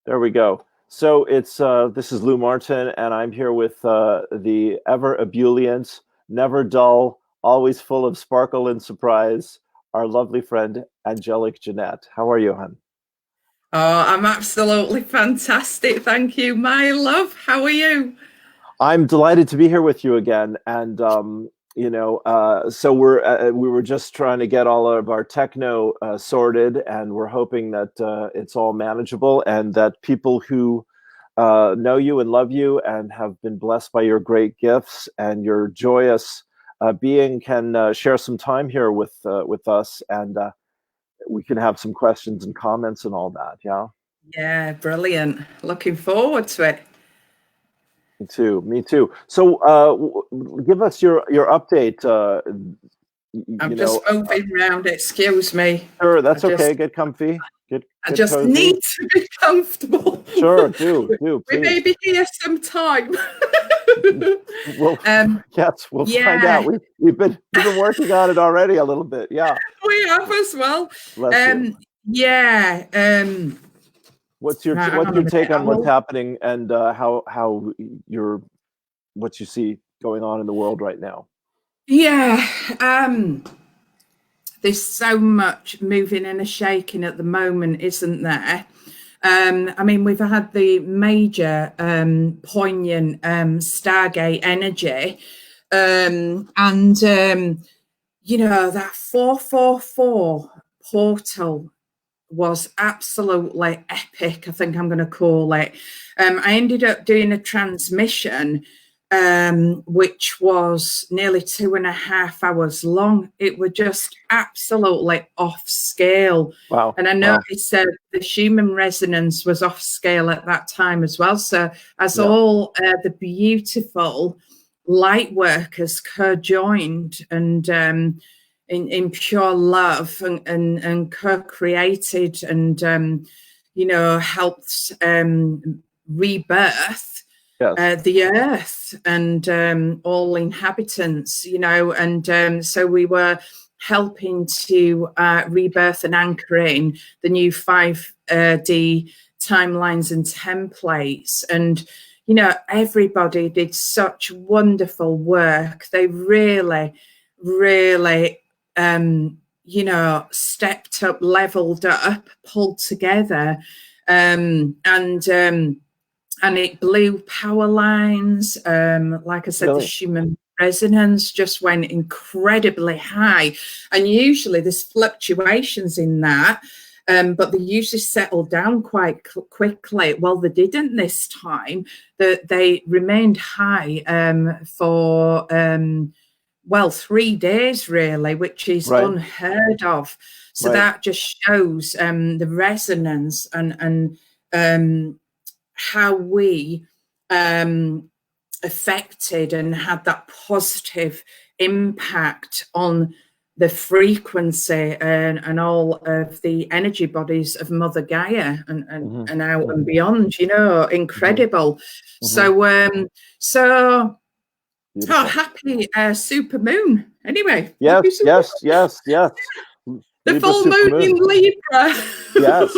There we go. So it's this is Lou Martin, and I'm here with the ever ebullient, never dull, always full of sparkle and surprise, our lovely friend Angelic Jeanette. How are you, hon? Oh, I'm absolutely fantastic. Thank you, my love. How are you? I'm delighted to be here with you again, and so we were just trying to get all of our techno sorted, and we're hoping that it's all manageable, and that people who know you and love you and have been blessed by your great gifts and your joyous being can share some time here with us, and we can have some questions and comments and all that. Yeah, Yeah, brilliant. Looking forward to it. me too. Me too. So, give us your update. I'm just moving around. Excuse me. Sure, I that's okay. just Get comfy. I Get just cozy. need to be comfortable. Sure, do We may please. be here some time. Well, um, yes, we'll find yeah, out. We've been working on it already a little bit. Yeah, we have as well. bless you. Um, yeah. Right, hang What's on a your minute. take on I'm what's all, happening and how your what you see going on in the world right now? yeah. There's so much moving and a shaking at the moment, isn't there? I mean, we've had the major poignant Stargate energy, and that 444 portal was absolutely epic, I think I'm going to call it. I ended up doing a transmission, which was nearly 2.5 hours long. It was just absolutely off scale. Wow, And I wow, noticed that the human resonance was off scale at that time as well. So, as yeah, all the beautiful light workers co-joined and in pure love and co-created and helped rebirth yes, the earth and all inhabitants, and so we were helping to rebirth and anchor in the new 5D timelines and templates. And everybody did such wonderful work. They really, really stepped up, leveled up, pulled together, and it blew power lines. Like I said, the really, human resonance just went incredibly high, and usually there's fluctuations in that. But they usually settle down quite quickly. Well, they didn't this time. They remained high for 3 days really, which is right, unheard of. So right, that just shows the resonance and how we affected and had that positive impact on the frequency and all of the energy bodies of Mother Gaia hmm and out hmm and beyond, hmm incredible. hmm So oh, beautiful. happy super moon. Anyway, Yes, happy super yes, yes, yes. the Libra full moon supermoon. in Libra. Yes,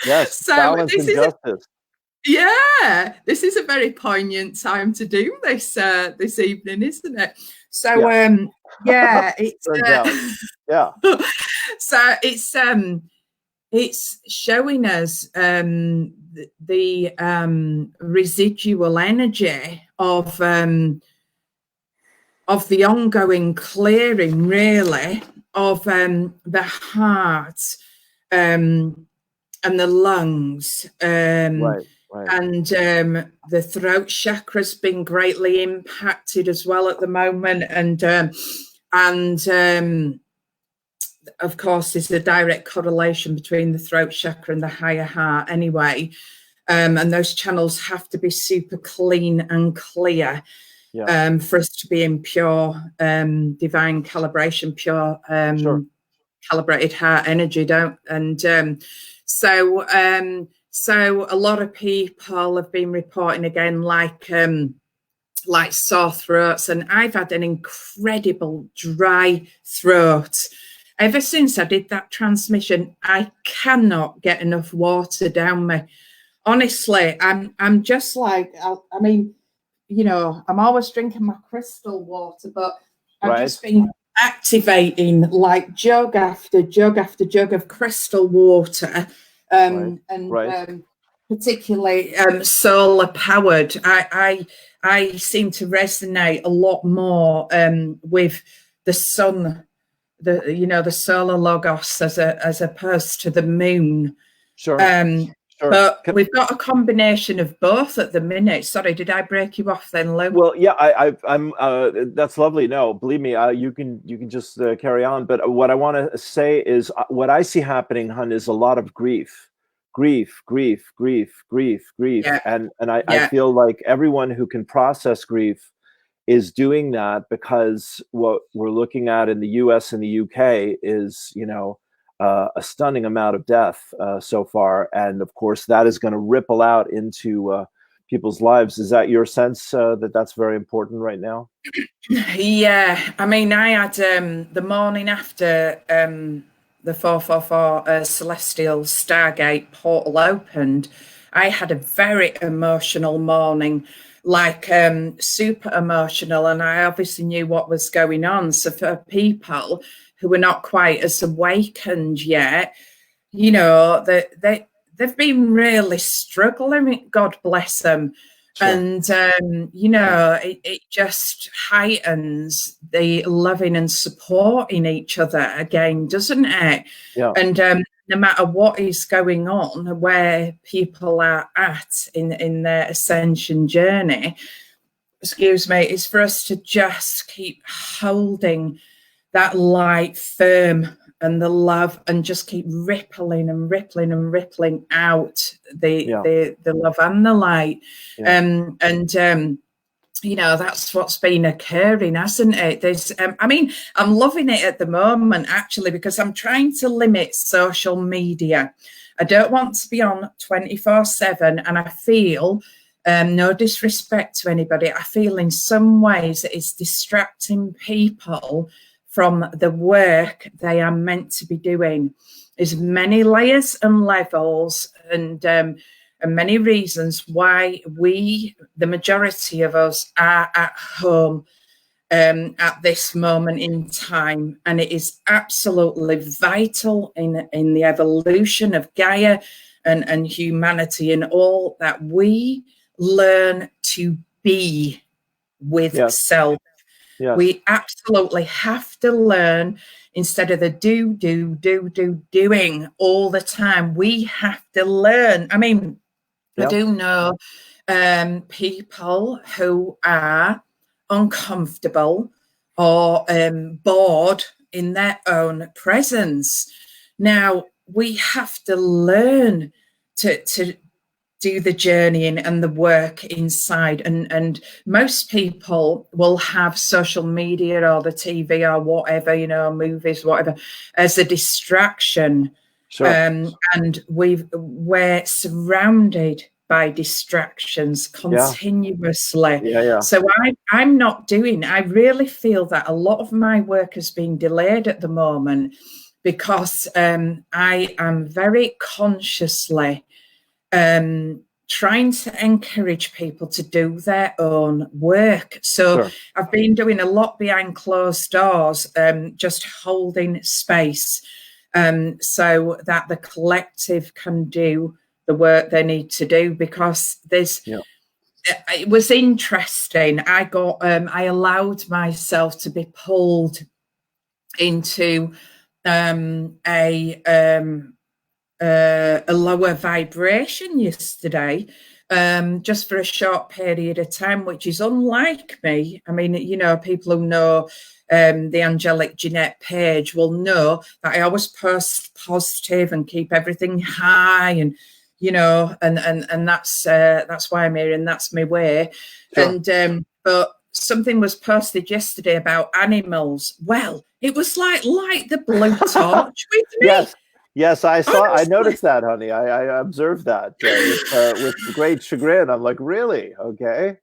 yes. So Balance this and is justice. this is a very poignant time to do this evening, isn't it? So Yeah, yeah, it's turns out. Yeah, so it's showing us the residual energy of the ongoing clearing, really, of the heart and the lungs. right, right. And the throat chakra's been greatly impacted as well at the moment. And of course, there's a direct correlation between the throat chakra and the higher heart anyway. And those channels have to be super clean and clear Yeah, for us to be in pure divine calibration, pure sure. calibrated heart energy, don't and so a lot of people have been reporting again like sore throats, and I've had an incredible dry throat ever since I did that transmission. I cannot get enough water down me. honestly, I'm just like, I mean, you know, I'm always drinking my crystal water, but I've Right. just been activating like jug after jug after jug of crystal water, Right. and Right. particularly solar powered. I seem to resonate a lot more with the sun, the solar logos as opposed to the moon. Sure. Um, Sure. but we've got a combination of both at the minute. Sorry, did I break you off then, Lou? Well, yeah, I'm. That's lovely. No, believe me, you can just carry on. But what I want to say is, what I see happening, hun, is a lot of grief, grief, grief, grief, grief, grief, Yeah, and I yeah, feel like everyone who can process grief is doing that, because what we're looking at in the U.S. and the U.K. is, a stunning amount of death so far, and of course that is going to ripple out into people's lives. Is that your sense, that that's very important right now? yeah. I mean, I had the morning after the 444 Celestial Stargate portal opened, I had a very emotional morning, like super emotional, and I obviously knew what was going on. So for people who were not quite as awakened yet, you know, they've been really struggling. God bless them. Sure. And it just heightens the loving and supporting each other again, doesn't it? Yeah. And no matter what is going on, where people are at in their ascension journey, excuse me, is for us to just keep holding that light firm and the love, and just keep rippling and rippling and rippling out Yeah. the love and the light. Yeah. That's what's been occurring, hasn't it? There's I mean, I'm loving it at the moment, actually, because I'm trying to limit social media. I don't want to be on 24/7, and I feel, no disrespect to anybody, I feel in some ways it's distracting people from the work they are meant to be doing. There's many layers and levels, and many reasons why the majority of us, are at home at this moment in time, and it is absolutely vital in the evolution of Gaia and humanity, and all that we learn to be with Yes. self. Yes. We absolutely have to learn, instead of the doing all the time. We have to learn. I mean, I do know people who are uncomfortable or bored in their own presence. Now, we have to learn to do the journeying and the work inside, and most people will have social media or the TV or whatever, movies, whatever, as a distraction. Sure. And we're surrounded by distractions continuously. Yeah. So I'm not doing, I really feel that a lot of my work has been delayed at the moment, because I am very consciously trying to encourage people to do their own work. So Sure. I've been doing a lot behind closed doors, just holding space, so that the collective can do the work they need to do, because it was interesting. I allowed myself to be pulled into a lower vibration yesterday, just for a short period of time, which is unlike me. I mean, people who know the Angelic Jeanette page will know that I always post positive and keep everything high, and and that's why I'm here, and that's my way. Sure. And but something was posted yesterday about animals. Well, it was like light the blue torch with me. Yes, I saw. Honestly. I noticed that, honey. I observed that with great chagrin. I'm like, really? Okay.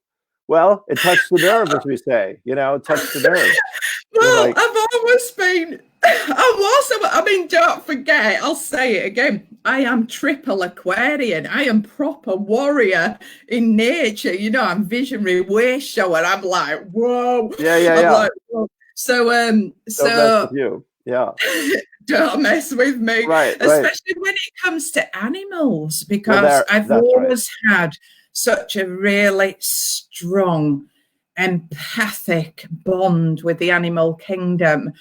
Well, it touched the nerve, as we say. It touched the nerve. Well, like, I've always been. I mean, don't forget. I'll say it again. I am triple Aquarian. I am proper warrior in nature. You know, I'm visionary way shower. I'm like, whoa. I'm like, whoa. So Don't mess with you. Yeah. Don't mess with me. Right. Especially when it comes to animals, because Well, I've always had such a really strong, empathic bond with the animal kingdom.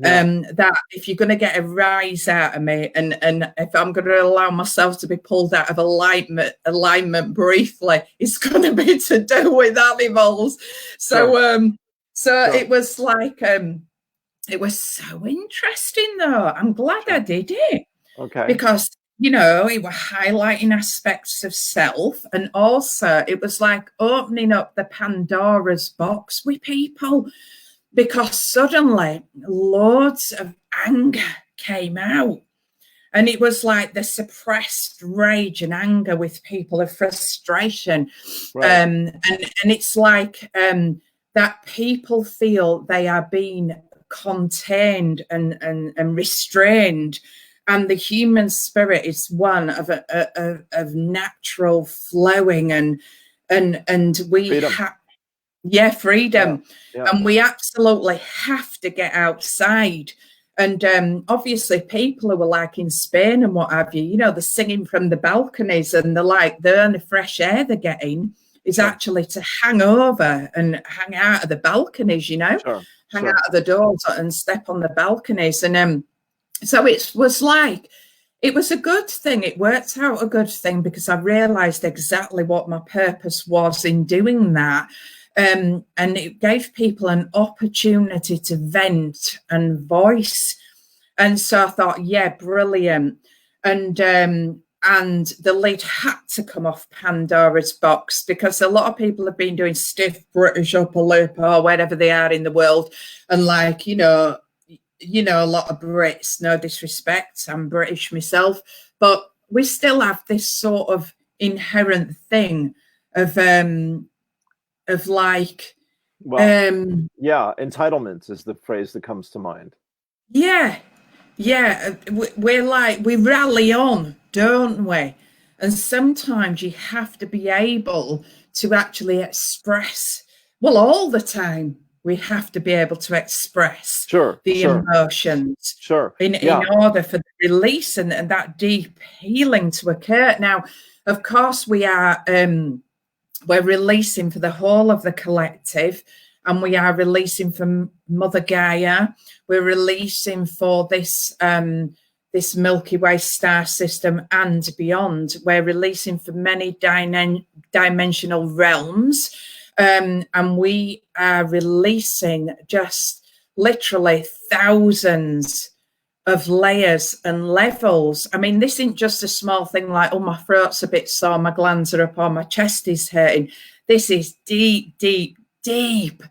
That if you're going to get a rise out of me, and if I'm going to allow myself to be pulled out of alignment briefly, it's going to be to do with animals. So it was like it was so interesting, though. I'm glad I did it. Okay. Because, you know, it was highlighting aspects of self, and also it was like opening up the Pandora's box with people, because suddenly loads of anger came out. And it was like the suppressed rage and anger with people, of frustration. And it's like that people feel they are being contained and restrained. And the human spirit is one of natural flowing and we have freedom. And we absolutely have to get outside. And obviously people who are like in Spain and what have you, you know, they're singing from the balconies, and they're like, the only fresh air they're getting is actually to hang over and hang out of the balconies, you know, hang out of the doors and step on the balconies. And so it was like, it was a good thing. It worked out a good thing, because I realized exactly what my purpose was in doing that. And it gave people an opportunity to vent and voice. And so I thought, yeah, brilliant. And the lid had to come off Pandora's box, because a lot of people have been doing stiff British upper lip or wherever they are in the world. And like, you know, a lot of Brits, no disrespect, I'm British myself, but we still have this sort of inherent thing of like, entitlement is the phrase that comes to mind. We're like, we rally on, don't we? And sometimes you have to be able to actually express, well, all the time we have to be able to express the emotions in order for the release and that deep healing to occur. Now, of course, we're releasing for the whole of the collective, and we are releasing from Mother Gaia. We're releasing for this this Milky Way star system and beyond. We're releasing for many dimensional realms, and we are releasing just literally thousands of layers and levels. I mean, this isn't just a small thing like, oh, my throat's a bit sore, my glands are up, or my chest is hurting. This is deep, deep, deep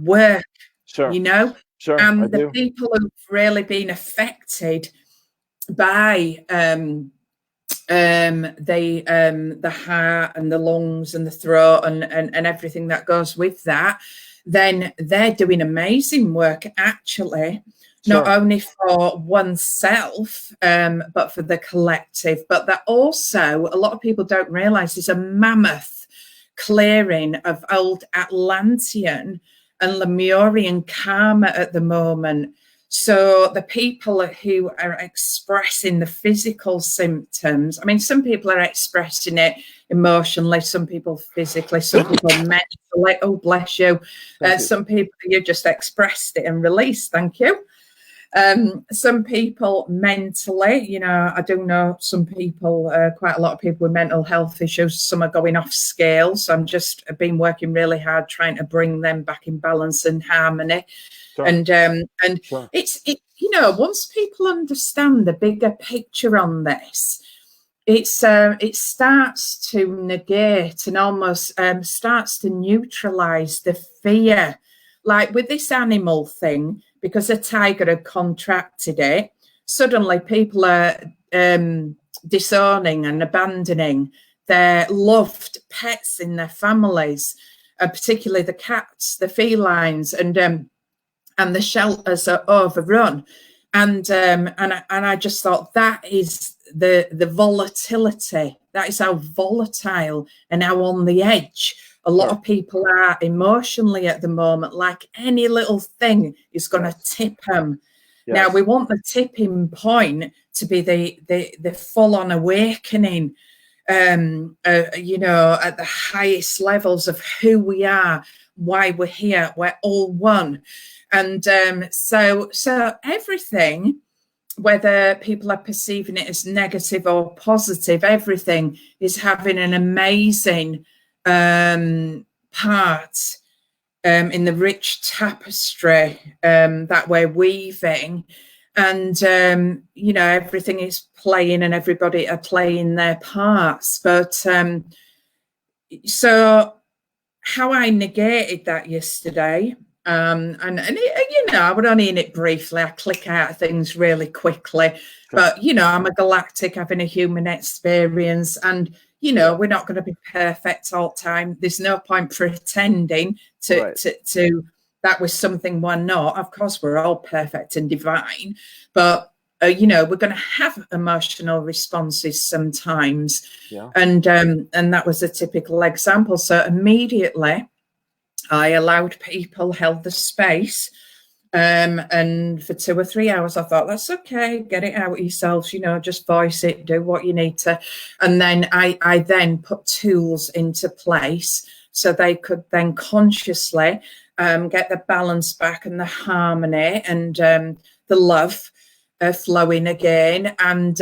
work, you know? And the people who've really been affected by the heart and the lungs and the throat and everything that goes with that, then they're doing amazing work, actually. Not only for oneself, but for the collective. But that also, a lot of people don't realize, is a mammoth clearing of old Atlantean and Lemurian karma at the moment. So the people who are expressing the physical symptoms, I mean, some people are expressing it emotionally, some people physically, some people mentally. Oh, bless you. Some people, you just expressed it and released. Thank you. Some people mentally, you know, I do know some people, quite a lot of people with mental health issues. Some are going off scale. So I'm just been working really hard trying to bring them back in balance and harmony. And it's, you know, once people understand the bigger picture on this, it starts to negate and almost starts to neutralize the fear. Like with this animal thing, because a tiger had contracted it, suddenly people are disowning and abandoning their loved pets in their families, particularly the cats, the felines, and the shelters are overrun. And I just thought that is the volatility. That is how volatile and how on the edge a lot of people are emotionally at the moment. Like any little thing is going to tip them. Now we want the tipping point to be the full-on awakening, you know, at the highest levels of who we are, why we're here, we're all one. And so everything, whether people are perceiving it as negative or positive, everything is having an amazing part in the rich tapestry that we're weaving. And, you know, everything is playing and everybody are playing their parts. But so how I negated that yesterday, and you know, I would only in it briefly. I click out of things really quickly. But, you know, I'm a galactic having a human experience. And, you know, we're not going to be perfect all the time. There's no point pretending to that was something we're not. Of course, we're all perfect and divine. But, you know, we're going to have emotional responses sometimes. And that was a typical example. So immediately I allowed people, held the space. And for 2 or 3 hours, I thought, that's okay, get it out yourselves, you know, just voice it, do what you need to. And then I then put tools into place so they could then consciously get the balance back and the harmony and the love flowing again. And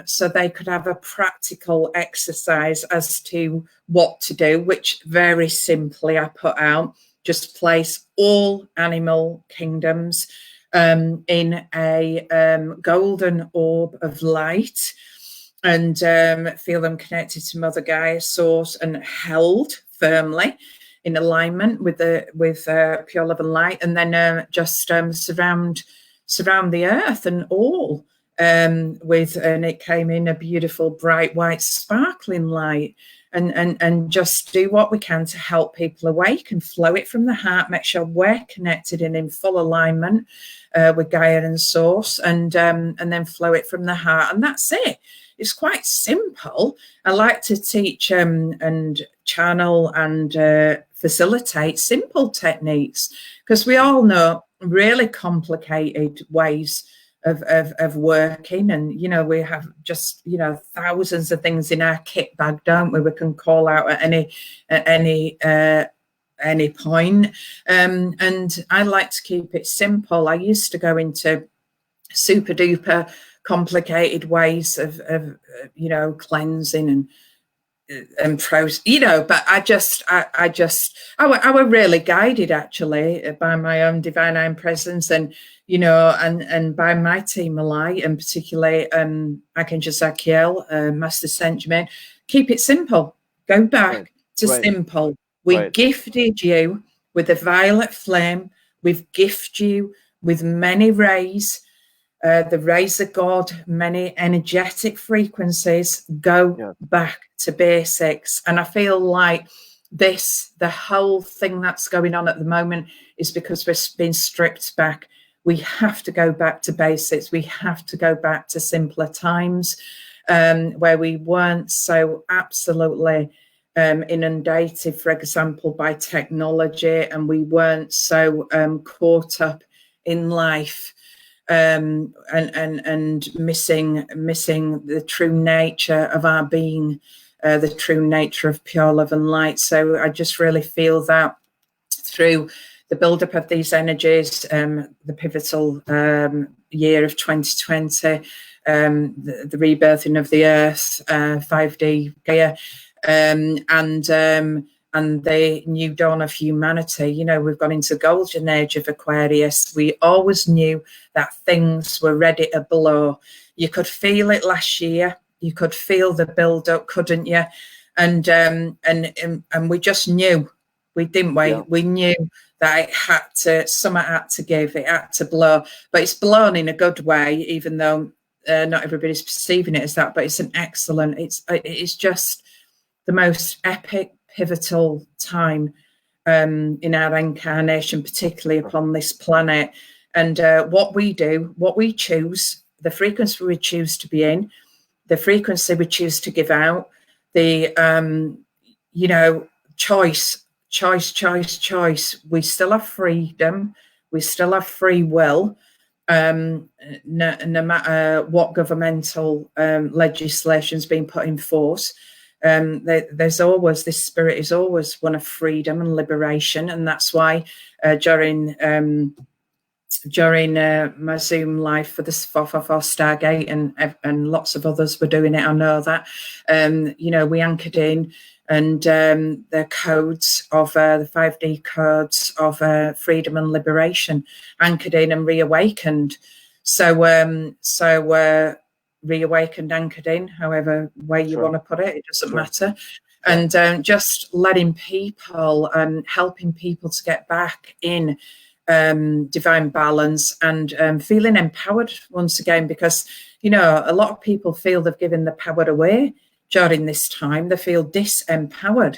so they could have a practical exercise as to what to do, which very simply I put out. Just place all animal kingdoms in a golden orb of light and feel them connected to Mother Gaia source and held firmly in alignment with pure love and light, and then just surround the earth and all with, and it came in a beautiful bright white sparkling light. And just do what we can to help people awake and flow it from the heart, make sure we're connected and in full alignment with Gaia and Source, and then flow it from the heart. And that's it. It's quite simple. I like to teach and channel and facilitate simple techniques, because we all know really complicated ways of working, and you know, we have just, you know, thousands of things in our kit bag, don't we? We can call out at any point, and I like to keep it simple. I used to go into super duper complicated ways of you know, cleansing and pros, you know, but I were really guided actually by my own divine presence, and you know, and by my team of light, and particularly Archangel Zachiel, Master Saint Germain. Keep it simple. Go back to simple. We gifted you with the violet flame. We've gifted you with many rays. The rays of God, many energetic frequencies. Go back to basics. And I feel like the whole thing that's going on at the moment is because we're being stripped back. We have to go back to basics. We have to go back to simpler times where we weren't so absolutely inundated, for example, by technology, and we weren't so caught up in life. And missing the true nature of our being, the true nature of pure love and light. So I just really feel that through the build-up of these energies, the pivotal year of 2020, the rebirthing of the earth, 5D Gaia, and the new dawn of humanity. You know, we've gone into the golden age of Aquarius. We always knew that things were ready to blow. You could feel it last year. You could feel the build-up, couldn't you? And we just knew, didn't we? Yeah. We knew that summer had to give, it had to blow. But it's blown in a good way, even though not everybody's perceiving it as that. But it's an excellent, it's just the most epic, pivotal time in our incarnation, particularly upon this planet. And what we do, what we choose, the frequency we choose to be in, the frequency we choose to give out, the you know, choice. We still have freedom. We still have free will. No matter what governmental legislation's been put in force, there's always, this spirit is always one of freedom and liberation, and that's why during my Zoom live for this 444 Stargate and lots of others were doing it, I know that, you know, we anchored in, and the codes of the 5D codes of freedom and liberation, anchored in and reawakened. So reawakened, anchored in, however way you want to put it, it doesn't matter. And just letting people, helping people to get back in divine balance and feeling empowered once again, because, you know, a lot of people feel they've given the power away during this time. They feel disempowered.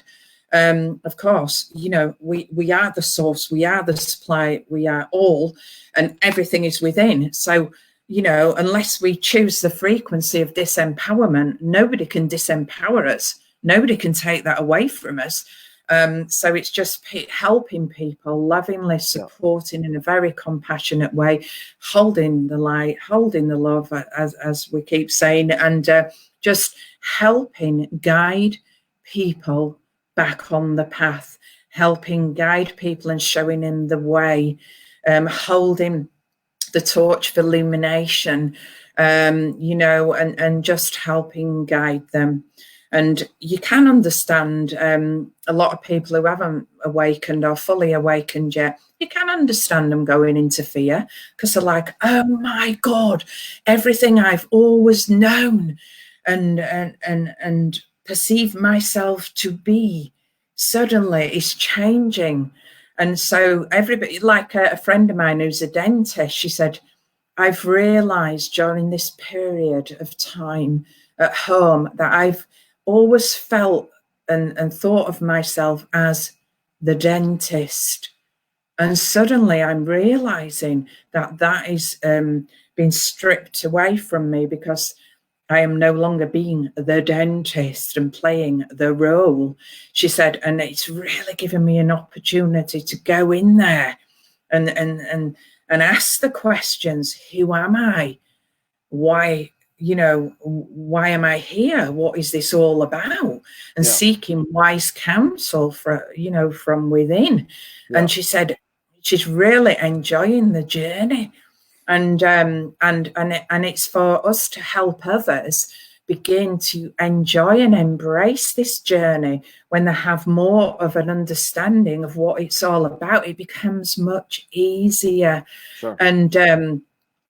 Of course, you know, we are the source, we are the supply, we are all, and everything is within. So, you know, unless we choose the frequency of disempowerment, nobody can disempower us. Nobody can take that away from us. So it's just helping people, lovingly supporting in a very compassionate way, holding the light, holding the love, as we keep saying, and just helping guide people back on the path, helping guide people and showing them the way, holding the torch of illumination, you know, and just helping guide them. And you can understand a lot of people who haven't awakened or fully awakened yet, you can understand them going into fear, because they're like, oh my God, everything I've always known and perceive myself to be suddenly is changing. And so everybody, like a friend of mine who's a dentist, she said, I've realized during this period of time at home that I've always felt and thought of myself as the dentist. And suddenly I'm realizing that that is being stripped away from me, because I am no longer being the dentist and playing the role, she said, and it's really given me an opportunity to go in there and ask the questions. Who am I? Why, you know, why am I here? What is this all about? And seeking wise counsel for, you know, from within. And she said she's really enjoying the journey. And it's for us to help others begin to enjoy and embrace this journey. When they have more of an understanding of what it's all about, it becomes much easier. And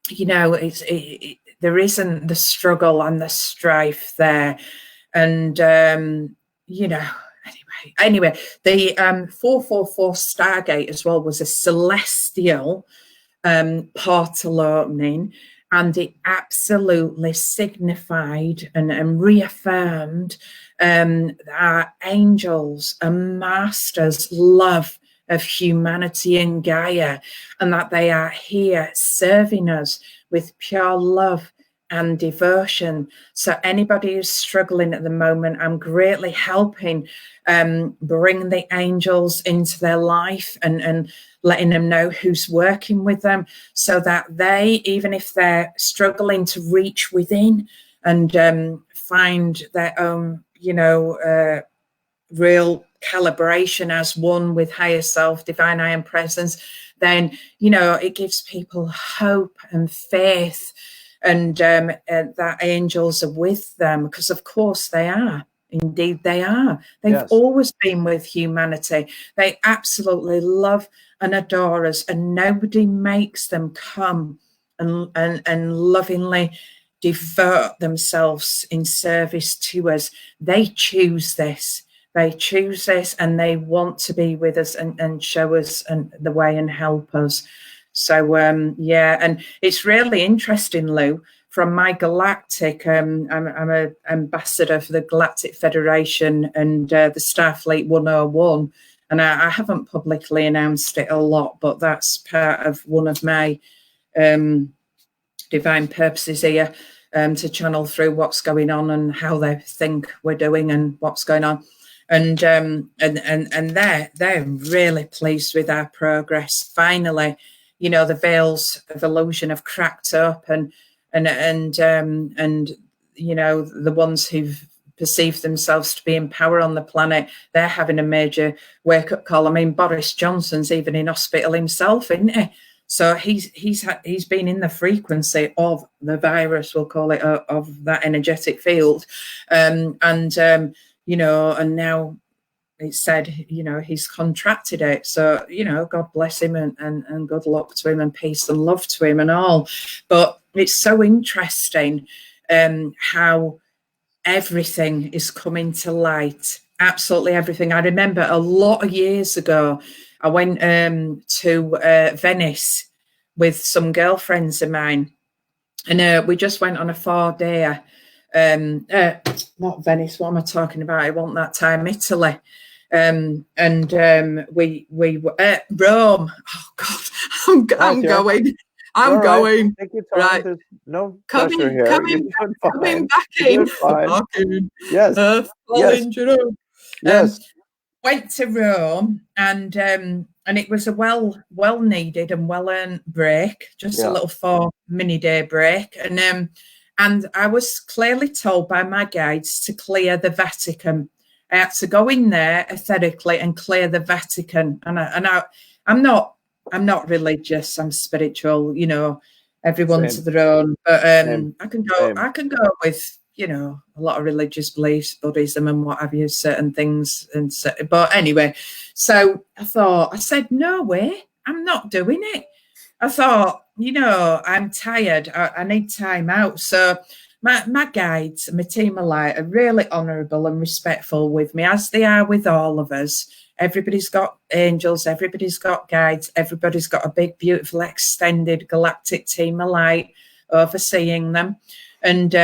you know, there isn't the struggle and the strife there. And you know, anyway, the 444 Stargate as well was a celestial portal opening, and it absolutely signified and reaffirmed our angels and masters' love of humanity and Gaia, and that they are here serving us with pure love and devotion. So anybody who's struggling at the moment, I'm greatly helping bring the angels into their life and letting them know who's working with them, so that they, even if they're struggling to reach within and find their own, you know, real calibration as one with higher self, divine I am presence, then, you know, it gives people hope and faith, and that angels are with them, because of course they are. Indeed they are. They've always been with humanity. They absolutely love and adore us, and nobody makes them come and lovingly devote themselves in service to us. They choose this. They choose this, and they want to be with us and show us the way and help us. So yeah, and it's really interesting, Lou. From my galactic, I'm an ambassador for the Galactic Federation and the Starfleet 101, and I haven't publicly announced it a lot, but that's part of one of my divine purposes here. to channel through what's going on and how they think we're doing and what's going on. And they're really pleased with our progress. Finally, you know, the veils of illusion have cracked up, and you know, the ones who've perceived themselves to be in power on the planet, they're having a major wake-up call. I mean, Boris Johnson's even in hospital himself, isn't he? So he's been in the frequency of the virus, we'll call it, of that energetic field, you know, and now it's said, you know, he's contracted it. So, you know, God bless him, and good luck to him, and peace and love to him and all. But it's so interesting how everything is coming to light. Absolutely everything. I remember a lot of years ago, I went to Venice with some girlfriends of mine, and we just went on a 4-day. Not Venice. What am I talking about? It wasn't that time. Italy. We were at Rome. Oh God, I'm going. I'm going. Right. There's no pressure here. Coming back in. Yes. Falling, you know. Yes. Went to Rome, and it was a well needed and well earned break, just a little 4-day break, and I was clearly told by my guides to clear the Vatican. I had to go in there ethically and clear the Vatican, and I'm not religious. I'm spiritual. You know, everyone's to their own. But I can go with, you know, a lot of religious beliefs, Buddhism and what have you, certain things. But anyway, so I said, no way, I'm not doing it. I thought, you know, I'm tired. I need time out. So my guides, my team of light, are really honourable and respectful with me, as they are with all of us. Everybody's got angels, everybody's got guides, everybody's got a big, beautiful, extended galactic team of light overseeing them. And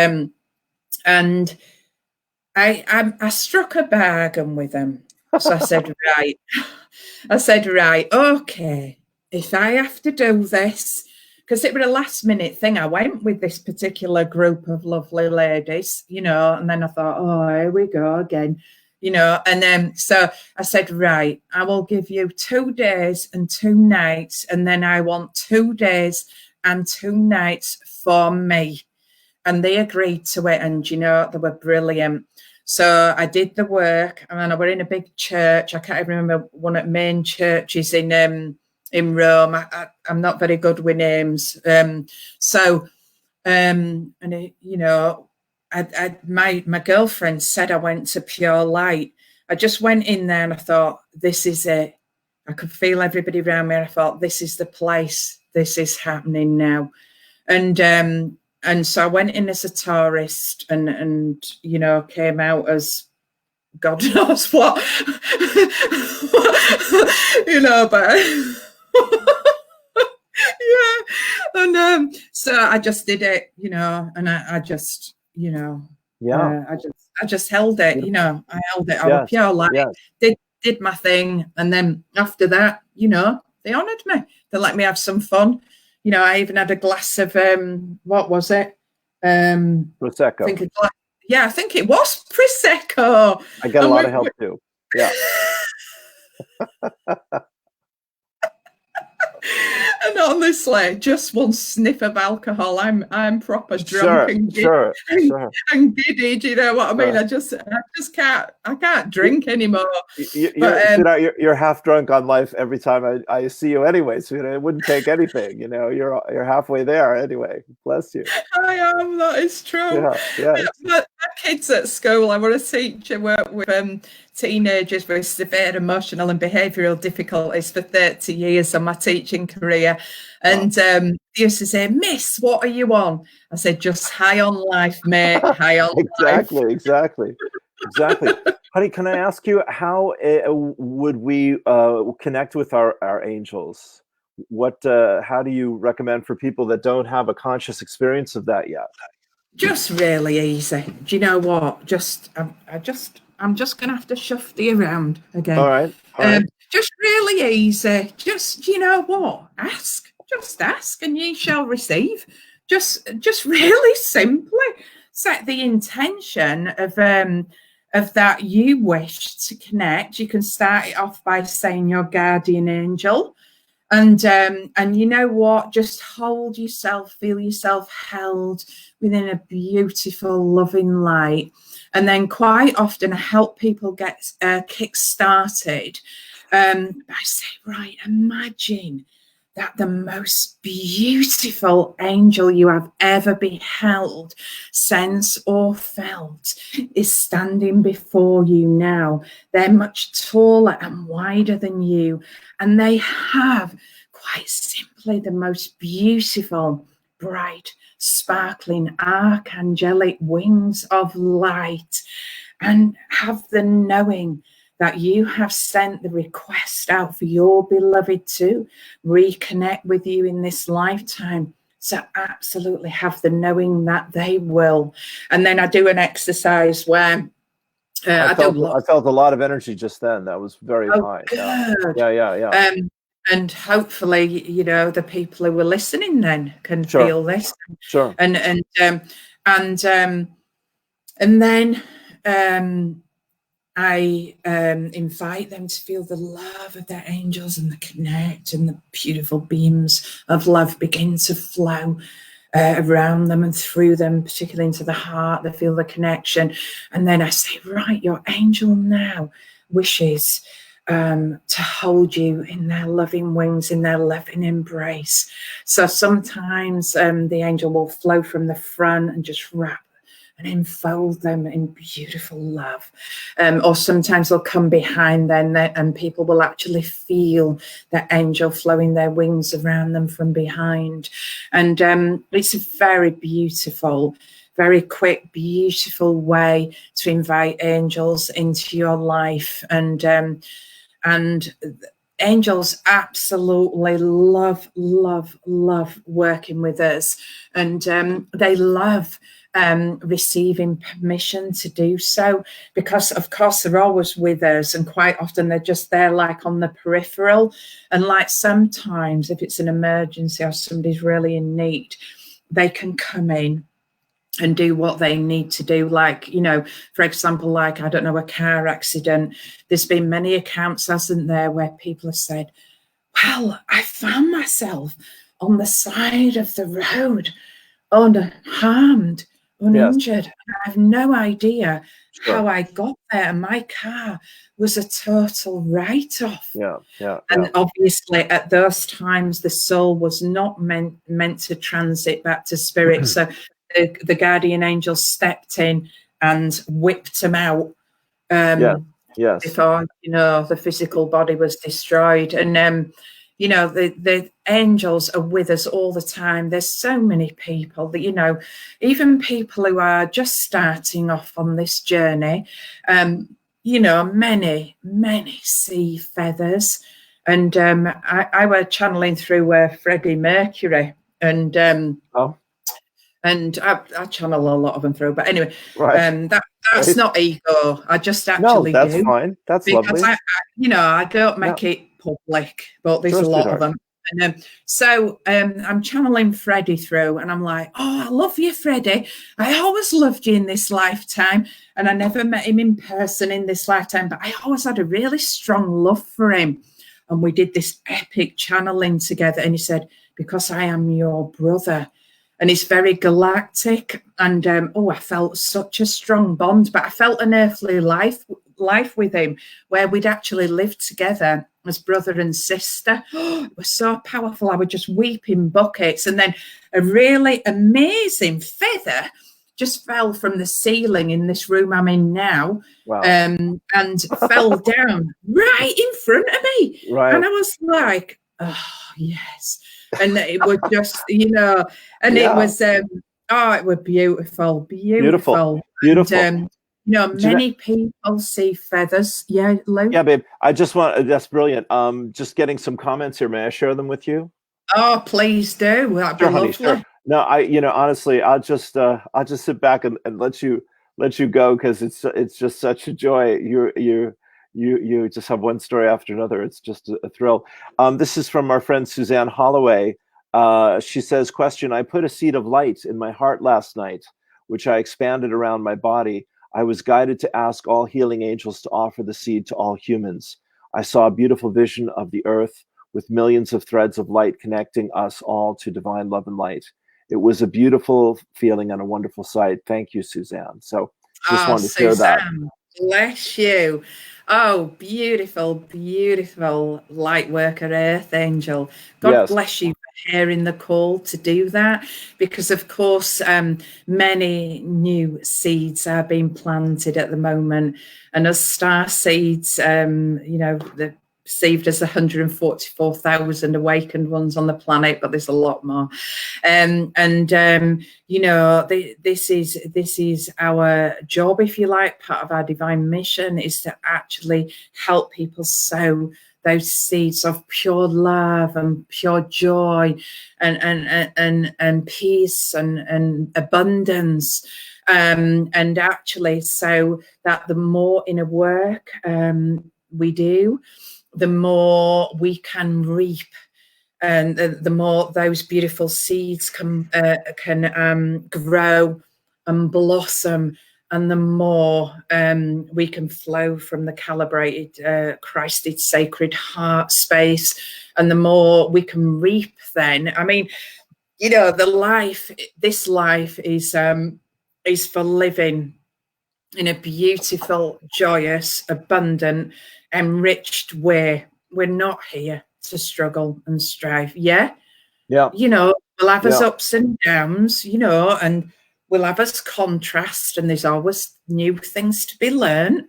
I struck a bargain with them. So I said, right, okay, if I have to do this, because it was a last minute thing. I went with this particular group of lovely ladies, you know, and then I thought, oh, here we go again, you know, and then so I said, right, I will give you 2 days and 2 nights, and then I want 2 days and 2 nights for me. And they agreed to it, and, you know, they were brilliant. So I did the work, and then I were in a big church. I can't even remember one of the main churches in Rome. I'm not very good with names. And it, you know, my girlfriend said I went to Pure Light. I just went in there and I thought, this is it. I could feel everybody around me, and I thought, this is the place. This is happening now. And so I went in as a tourist, and you know, came out as God knows what, you know, but yeah. And so I just did it, you know, and I just, you know, I just held it, you know, I held it. I was pure light, did my thing, and then after that, you know, they honoured me. They let me have some fun. You know, I even had a glass of what was it? Prosecco. I think it was Prosecco. I got a lot of help too. Yeah. And honestly, just one sniff of alcohol, I'm proper drunk and giddy. Do you know what I mean? I just can't drink anymore. You're half drunk on life every time I see you anyway. So it wouldn't take anything. You know, you're halfway there anyway. Bless you. I am. That is true. Yeah. My kids at school, I want to teach and work with teenagers with severe emotional and behavioural difficulties for 30 years on my teaching career. And they used to say, Miss, what are you on? I said, just high on life, mate. High on life. Exactly. Honey, can I ask you, how would we connect with our angels? How do you recommend for people that don't have a conscious experience of that yet? Just really easy. Do you know what? I'm just going to have to shuffle you around again. All right. Just really easy. Just, you know what? Just ask and ye shall receive. just really simply set the intention of that you wish to connect. You can start it off by saying your guardian angel. And you know what? Just hold yourself, feel yourself held within a beautiful, loving light. And then quite often I help people get kick-started by saying, right, imagine that the most beautiful angel you have ever beheld, sensed, or felt is standing before you now. They're much taller and wider than you, and they have quite simply the most beautiful, bright, sparkling, archangelic wings of light, and have the knowing that you have sent the request out for your beloved to reconnect with you in this lifetime. So absolutely have the knowing that they will. And then I do an exercise where I felt a lot of energy just then. That was very high. Good. Yeah. And hopefully, you know, the people who were listening then can feel this. Sure. And then I invite them to feel the love of their angels and the connect, and the beautiful beams of love begin to flow around them and through them, particularly into the heart. They feel the connection. And then I say, right, your angel now wishes to hold you in their loving wings, in their loving embrace. So sometimes the angel will flow from the front and just wrap and enfold them in beautiful love. Or sometimes they'll come behind then, and people will actually feel that angel flowing their wings around them from behind. And it's a very beautiful, very quick, beautiful way to invite angels into your life. And angels absolutely love working with us. And they love receiving permission to do so, because of course they're always with us, and quite often they're just there like on the peripheral. And like sometimes if it's an emergency or somebody's really in need, they can come in and do what they need to do. Like, you know, for example, like, I don't know, a car accident. There's been many accounts, hasn't there, where people have said, well, I found myself on the side of the road, unharmed, uninjured. Yes. I have no idea how I got there. My car was a total write-off. And obviously at those times, the soul was not meant to transit back to spirit. So the guardian angel stepped in and whipped him out before, you know, the physical body was destroyed. And you know, the angels are with us all the time. There's so many people that, you know, even people who are just starting off on this journey, you know, many see feathers. And I were channeling through Freddie Mercury, and and I channel a lot of them through. But anyway, that's not ego. I just actually do. No, that's fine. That's because lovely. You know, I don't make it public, but there's a lot of them. And so I'm channeling Freddie through, and I'm like, oh, I love you, Freddie. I always loved you in this lifetime. And I never met him in person in this lifetime, but I always had a really strong love for him. And we did this epic channeling together. And he said, because I am your brother. And he's very galactic. And I felt such a strong bond, but I felt an earthly life with him where we'd actually lived together as brother and sister. It was so powerful. I would just weep in buckets. And then a really amazing feather just fell from the ceiling in this room I'm in now. Wow. And fell down right in front of me. Right. And I was like, oh, yes. And it was just, you know, and it was, it was beautiful. And, you know, many people see feathers. Yeah, Lou? Yeah, babe. I just want, that's brilliant. Just getting some comments here. May I share them with you? Oh, please do. That'd be lovely. Sure. No, you know, honestly, I'll just sit back and let you go, because it's just such a joy. You just have one story after another. It's just a thrill. This is from our friend Suzanne Holloway. She says, question, I put a seed of light in my heart last night, which I expanded around my body. I was guided to ask all healing angels to offer the seed to all humans. I saw a beautiful vision of the earth with millions of threads of light connecting us all to divine love and light. It was a beautiful feeling and a wonderful sight. Thank you, Suzanne. So just Oh, wanted to share that. Suzanne, bless you. Oh, beautiful, beautiful light worker, earth angel. God Yes. bless you for hearing the call to do that, because of course, many new seeds are being planted at the moment. And as star seeds, you know, the perceived as 144,000 awakened ones on the planet, but there's a lot more. You know, this is our job, if you like. Part of our divine mission is to actually help people sow those seeds of pure love and pure joy and peace and abundance. And actually, so that the more inner work we do, the more we can reap, and the more those beautiful seeds can grow and blossom, and the more we can flow from the calibrated, Christed, sacred heart space, and the more we can reap. Then, I mean, you know, this life is for living in a beautiful, joyous, abundant, enriched way. We're not here to struggle and strive. Yeah. You know, we'll have us ups and downs, you know, and we'll have us contrast, and there's always new things to be learned.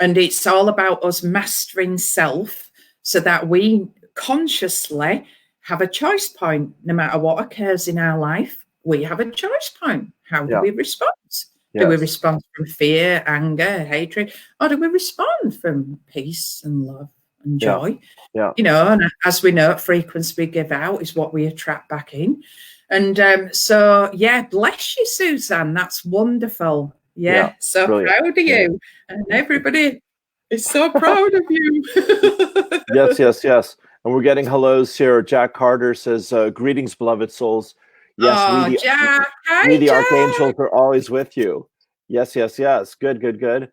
And it's all about us mastering self so that we consciously have a choice point. No matter what occurs in our life, we have a choice point. How do we respond? Do we respond from fear, anger, hatred, or do we respond from peace and love and joy? You know, and as we know, frequency we give out is what we attract back in. And so, yeah, bless you, Suzanne. That's wonderful. Yeah, so brilliant. Proud of you. And everybody is so proud of you. Yes. And we're getting hellos here. Jack Carter says, greetings, beloved souls. Yes, Jack. We the archangels are always with you. Yes. Good.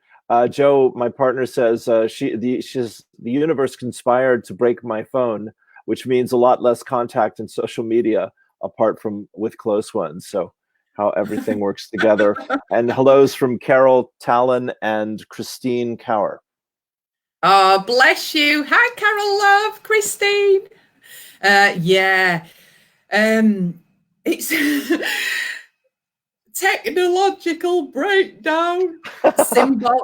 Joe, my partner, says the universe conspired to break my phone, which means a lot less contact and social media apart from with close ones. So how everything works together. And hellos from Carol Talon and Christine Cower. Oh, bless you. Hi, Carol, love, Christine. It's technological breakdown, symbolic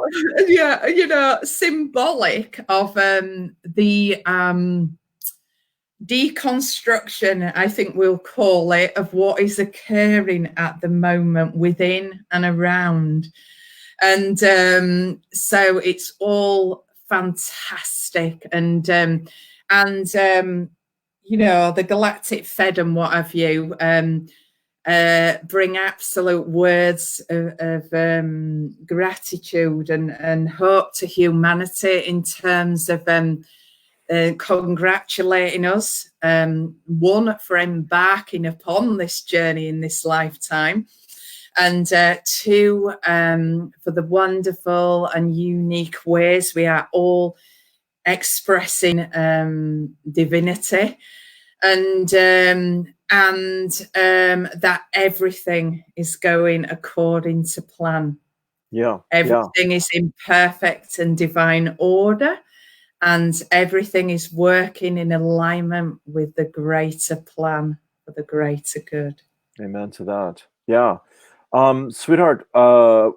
of the deconstruction, I think we'll call it, of what is occurring at the moment within and around. And so it's all fantastic. And you know, the Galactic Fed and what have you, bring absolute words of gratitude and hope to humanity in terms of congratulating us, one, for embarking upon this journey in this lifetime, and two, for the wonderful and unique ways we are all expressing divinity, and that everything is going according to plan. Everything is in perfect and divine order, and everything is working in alignment with the greater plan for the greater good. Amen to that. Yeah. Sweetheart,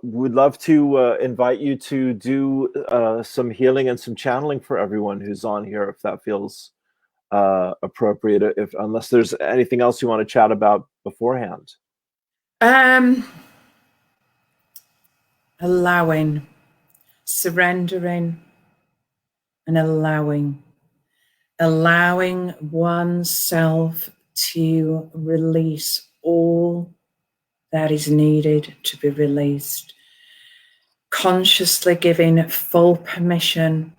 we'd love to invite you to do some healing and some channeling for everyone who's on here, if that feels appropriate, unless there's anything else you want to chat about beforehand. Allowing, surrendering, and allowing oneself to release all that is needed to be released, consciously giving full permission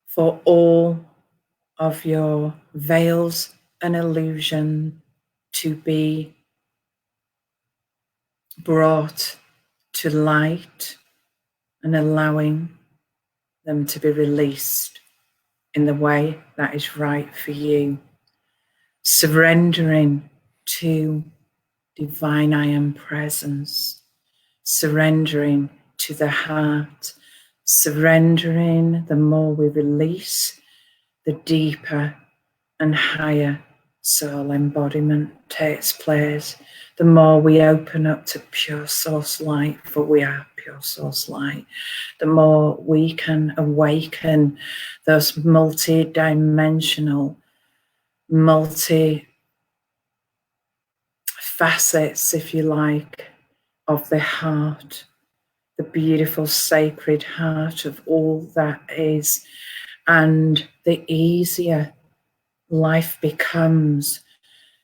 for all of your veils, an illusion to be brought to light and allowing them to be released in the way that is right for you. Surrendering to divine I am presence, surrendering to the heart, surrendering. The more we release, the deeper and higher soul embodiment takes place. The more we open up to pure source light, for we are pure source light, the more we can awaken those multi-dimensional, multi-facets, if you like, of the heart, the beautiful sacred heart of all that is. And the easier life becomes.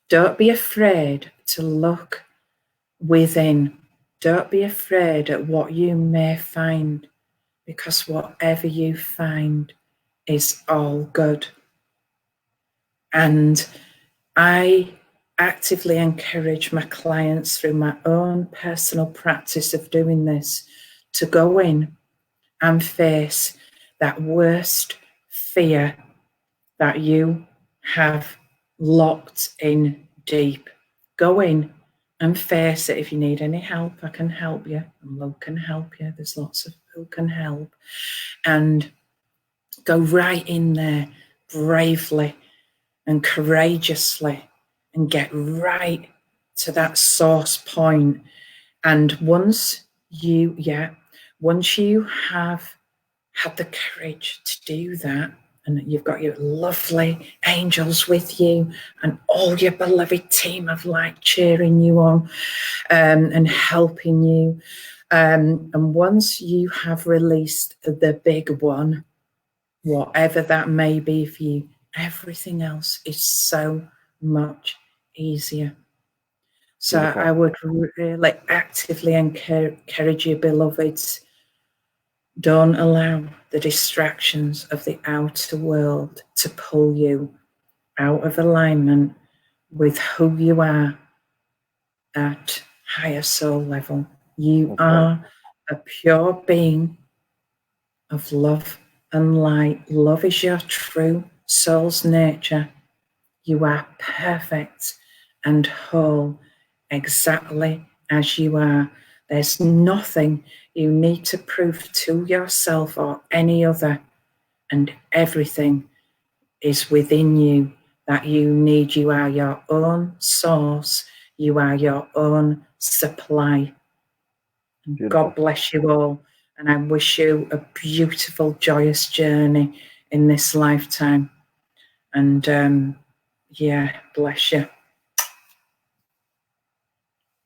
Don't be afraid to look within. Don't be afraid at what you may find, because whatever you find is all good. And I actively encourage my clients through my own personal practice of doing this to go in and face that worst fear that you have locked in deep. Go in and face it. If you need any help, I can help you. And Lou can help you. There's lots of who can help. And go right in there bravely and courageously and get right to that source point. And once you have had the courage to do that, and you've got your lovely angels with you and all your beloved team of light cheering you on and helping you. And once you have released the big one, whatever that may be for you, everything else is so much easier. So beautiful. I would really actively encourage you, beloveds, don't allow the distractions of the outer world to pull you out of alignment with who you are at higher soul level. You are a pure being of love and light. Love is your true soul's nature. You are perfect and whole exactly as you are. There's nothing you need to prove to yourself or any other, and everything is within you that you need. You are your own source. You are your own supply. And God bless you all, and I wish you a beautiful, joyous journey in this lifetime. And bless you.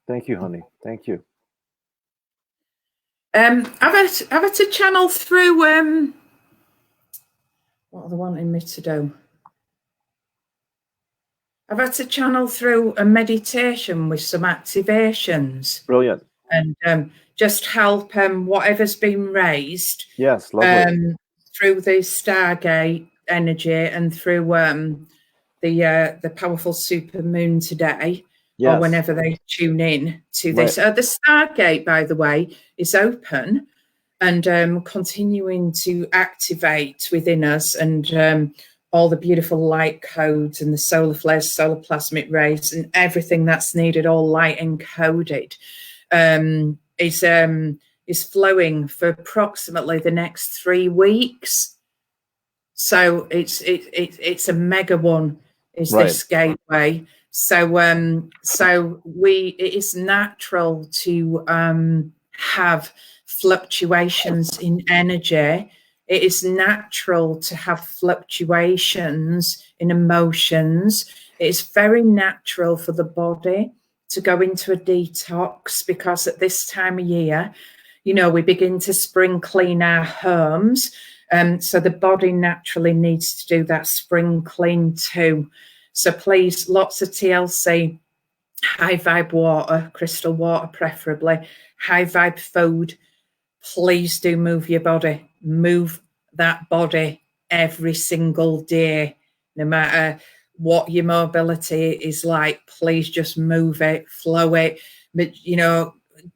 Thank you, honey. Thank you. I've had to channel through what are they wanting me to do? I've had to channel through a meditation with some activations. Brilliant. And just help whatever's been raised. Yes, lovely. Through the Stargate energy and through the powerful super moon today. Yes. Or whenever they tune in to this. Right. The Stargate, by the way, is open and continuing to activate within us, and all the beautiful light codes and the solar flares, solar plasmic rays, and everything that's needed, all light encoded, is flowing for approximately the next 3 weeks. So it's a mega one. Is right. This gateway? So it is natural to have fluctuations in energy. It is natural to have fluctuations in emotions. It's very natural for the body to go into a detox, because at this time of year, we begin to spring clean our homes. So the body naturally needs to do that spring clean too. So please, lots of TLC, high vibe water, crystal water preferably, high vibe food. Please do move your body. Move that body every single day, no matter what your mobility is like, please just move it, flow it, but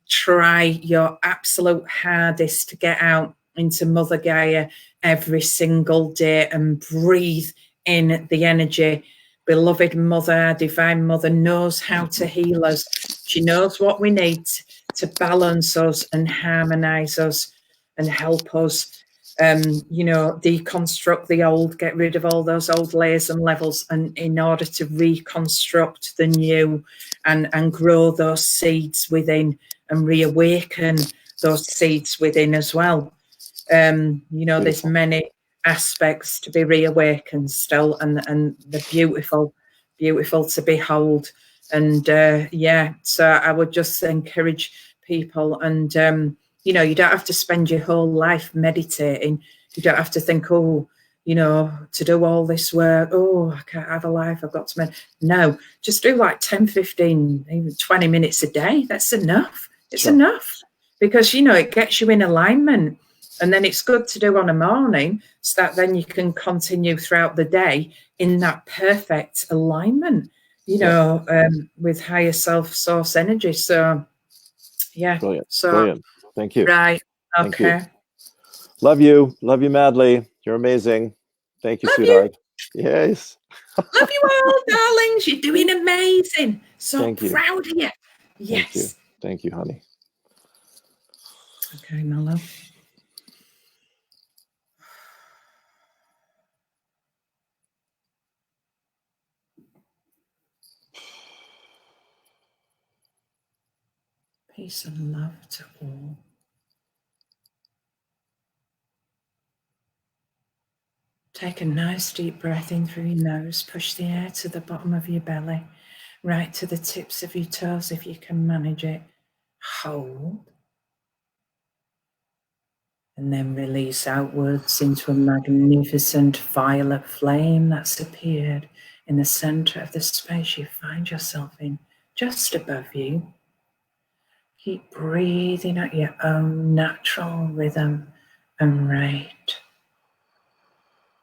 try your absolute hardest to get out into Mother Gaia every single day and breathe in the energy. Beloved Mother, our Divine Mother, knows how to heal us. She knows what we need to balance us and harmonize us and help us, deconstruct the old, get rid of all those old layers and levels, and in order to reconstruct the new and grow those seeds within and reawaken those seeds within as well. There's many aspects to be reawakened still, and the beautiful to behold. And so I would just encourage people, and you don't have to spend your whole life meditating. You don't have to think, to do all this work, I can't have a life, I've got to meditate. No, just do like 10, 15, even 20 minutes a day. That's enough. It's enough, because it gets you in alignment. And then it's good to do on a morning, so that then you can continue throughout the day in that perfect alignment, with higher self source energy. So, yeah. Brilliant. So, brilliant. Thank you. Right. Okay. Love you. Love you madly. You're amazing. Thank you, sweetheart. Yes. Love you all, darlings. You're doing amazing. So proud of you. Yes. Thank you, honey. Okay, my love. Peace and love to all. Take a nice deep breath in through your nose. Push the air to the bottom of your belly, right to the tips of your toes if you can manage it. Hold. And then release outwards into a magnificent violet flame that's appeared in the center of the space you find yourself in, just above you. Keep breathing at your own natural rhythm and rate.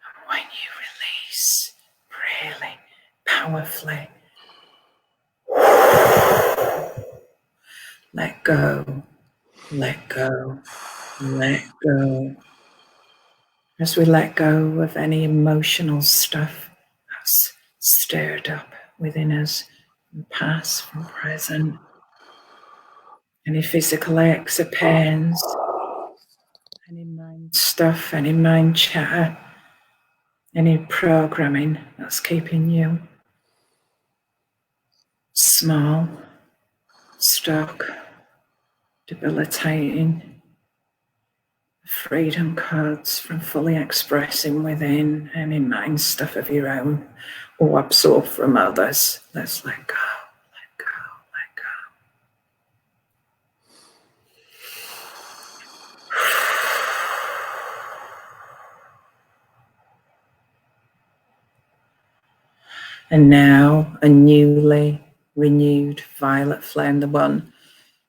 And when you release, really powerfully, let go, let go, let go. As we let go of any emotional stuff that's stirred up within us, from past, from present, any physical aches or pains, any mind stuff, any mind chatter, any programming that's keeping you small, stuck, debilitating. Freedom codes from fully expressing within any mind stuff of your own or absorb from others. Let's let go, let go, let go. And now a newly renewed violet flame, the one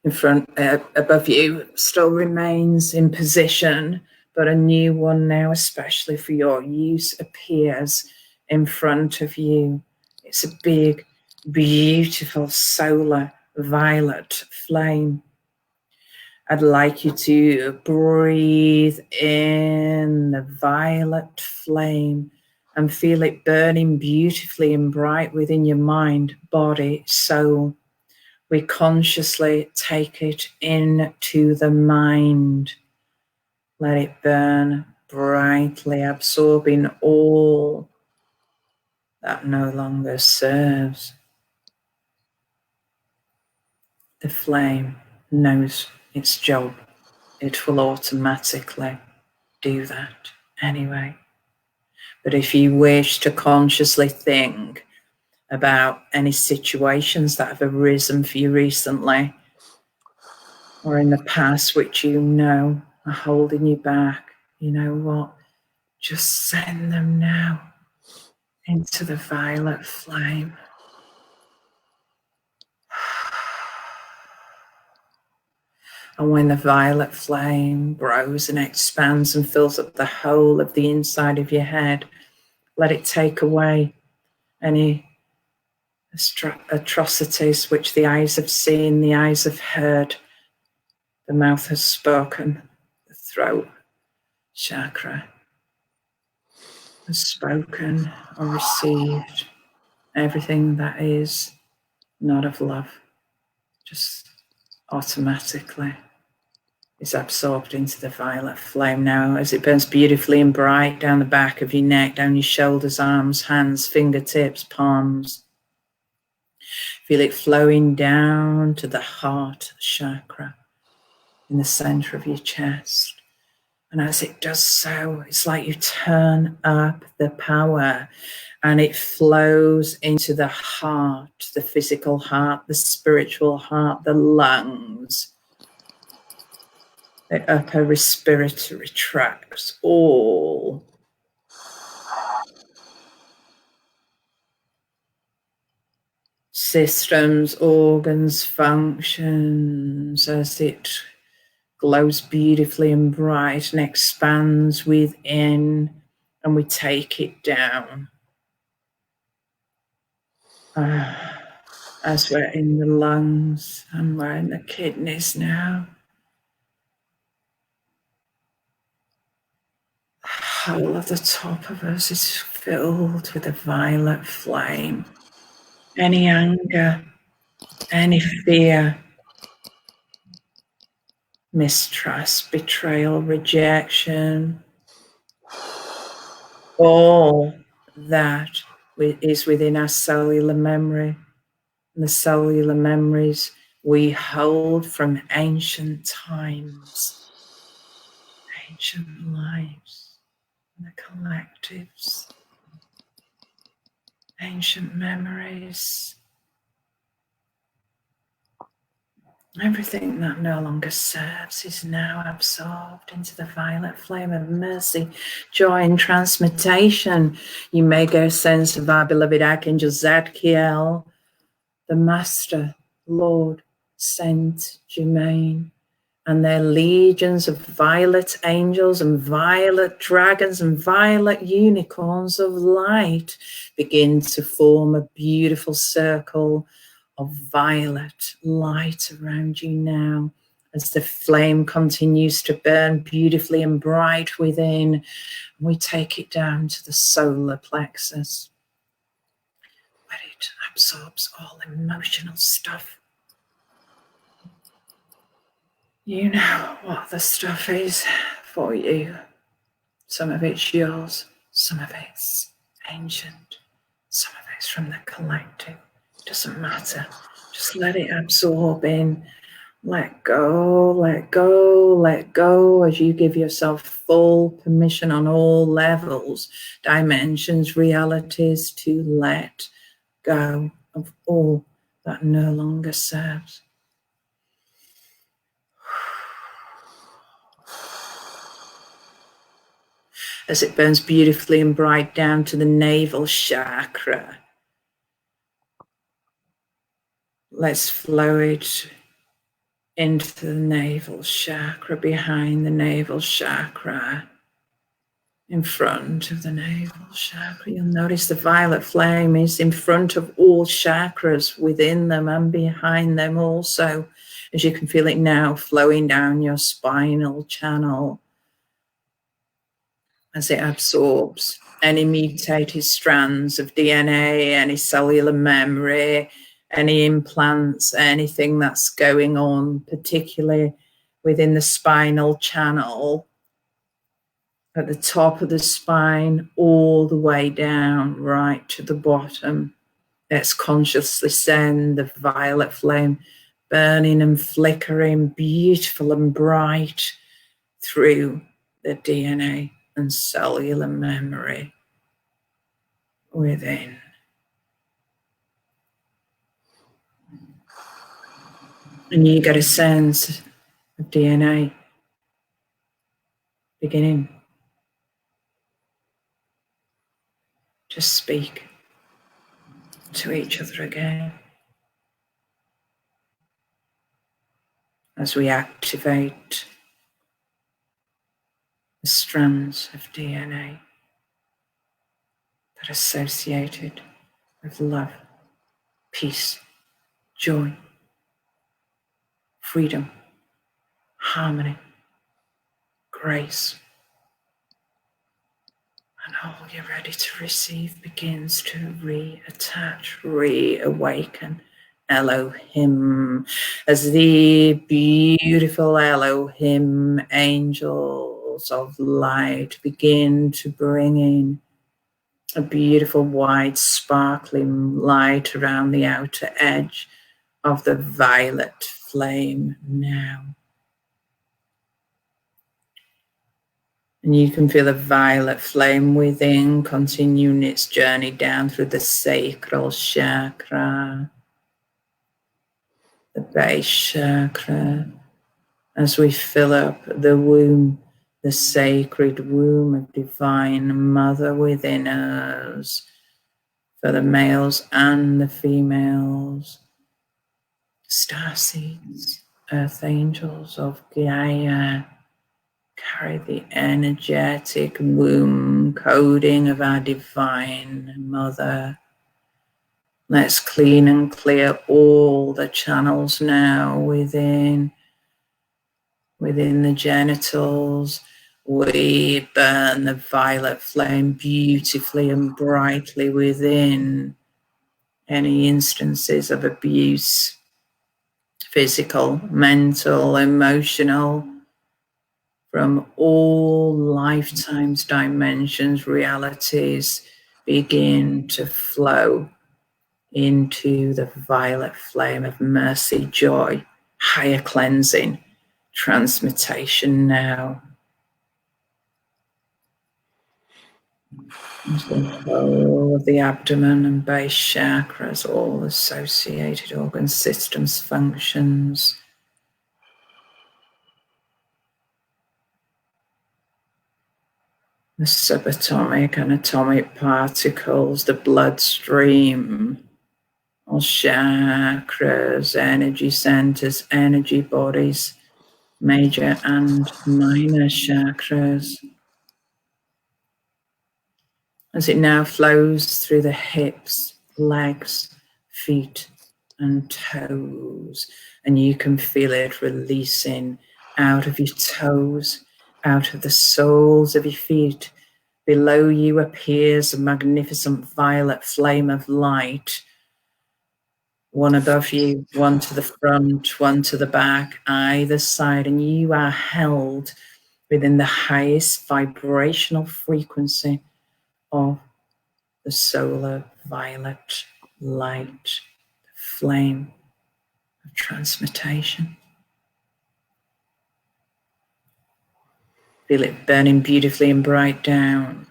in front, above you, still remains in position, but a new one now, especially for your use, appears in front of you. It's a big, beautiful solar violet flame. I'd like you to breathe in the violet flame and feel it burning beautifully and bright within your mind, body, soul. We consciously take it into the mind. Let it burn brightly, absorbing all that no longer serves. The flame knows its job. It will automatically do that anyway. But if you wish to consciously think about any situations that have arisen for you recently or in the past which are holding you back, you know what? Just send them now into the violet flame. And when the violet flame grows and expands and fills up the whole of the inside of your head, let it take away any atrocities which the eyes have seen, the eyes have heard, the mouth has spoken, the throat chakra has spoken or received everything that is not of love, just automatically is absorbed into the violet flame now as it burns beautifully and bright down the back of your neck, down your shoulders, arms, hands, fingertips, palms. Feel it flowing down to the heart chakra in the center of your chest. And as it does so, it's like you turn up the power and it flows into the heart, the physical heart, the spiritual heart, the lungs, the upper respiratory tracts, all. Systems, organs, functions as it glows beautifully and bright and expands within, and we take it down. As we're in the lungs and we're in the kidneys now. The whole of the top of us is filled with a violet flame. Any anger, any fear, mistrust, betrayal, rejection, all that is within our cellular memory. And the cellular memories we hold from ancient times, ancient lives, the collectives, ancient memories, everything that no longer serves is now absorbed into the violet flame of mercy, joy, and transmutation. You may go sense of our beloved Archangel Zadkiel, the Master, Lord, Saint Germain, and their legions of violet angels and violet dragons and violet unicorns of light begin to form a beautiful circle of violet light around you now as the flame continues to burn beautifully and bright within. We take it down to the solar plexus where it absorbs all emotional stuff. You know what the stuff is for you. Some of it's yours, some of it's ancient, some of it's from the collective. It doesn't matter. Just let it absorb in. Let go, let go, let go as you give yourself full permission on all levels, dimensions, realities to let go of all that no longer serves. As it burns beautifully and bright down to the navel chakra. Let's flow it into the navel chakra, behind the navel chakra, in front of the navel chakra. You'll notice the violet flame is in front of all chakras, within them and behind them also, as you can feel it now flowing down your spinal channel as it absorbs any mutated strands of DNA, any cellular memory, any implants, anything that's going on, particularly within the spinal channel, at the top of the spine, all the way down, right to the bottom. Let's consciously send the violet flame burning and flickering, beautiful and bright, through the DNA and cellular memory within. And you get a sense of DNA beginning. Just speak to each other again as we activate the strands of DNA that are associated of love, peace, joy, freedom, harmony, grace. And all you're ready to receive begins to reattach, reawaken Elohim as the beautiful Elohim angels of light begin to bring in a beautiful white sparkling light around the outer edge of the violet flame now. And you can feel the violet flame within continuing its journey down through the sacral chakra, the base chakra, as we fill up the womb, the sacred womb of Divine Mother within us, for the males and the females, starseeds, earth angels of Gaia, carry the energetic womb coding of our Divine Mother. Let's clean and clear all the channels now within the genitals. We burn the violet flame beautifully and brightly within any instances of abuse, physical, mental, emotional, from all lifetimes, dimensions, realities, begin to flow into the violet flame of mercy, joy, higher cleansing, transmutation now. The whole of the abdomen and base chakras, all associated organs, systems, functions, the subatomic and atomic particles, the bloodstream, all chakras, energy centers, energy bodies, major and minor chakras, as it now flows through the hips, legs, feet, and toes. And you can feel it releasing out of your toes, out of the soles of your feet. Below you appears a magnificent violet flame of light. One above you, one to the front, one to the back, either side, and you are held within the highest vibrational frequency of the solar violet light, the flame of transmutation. Feel it burning beautifully and bright down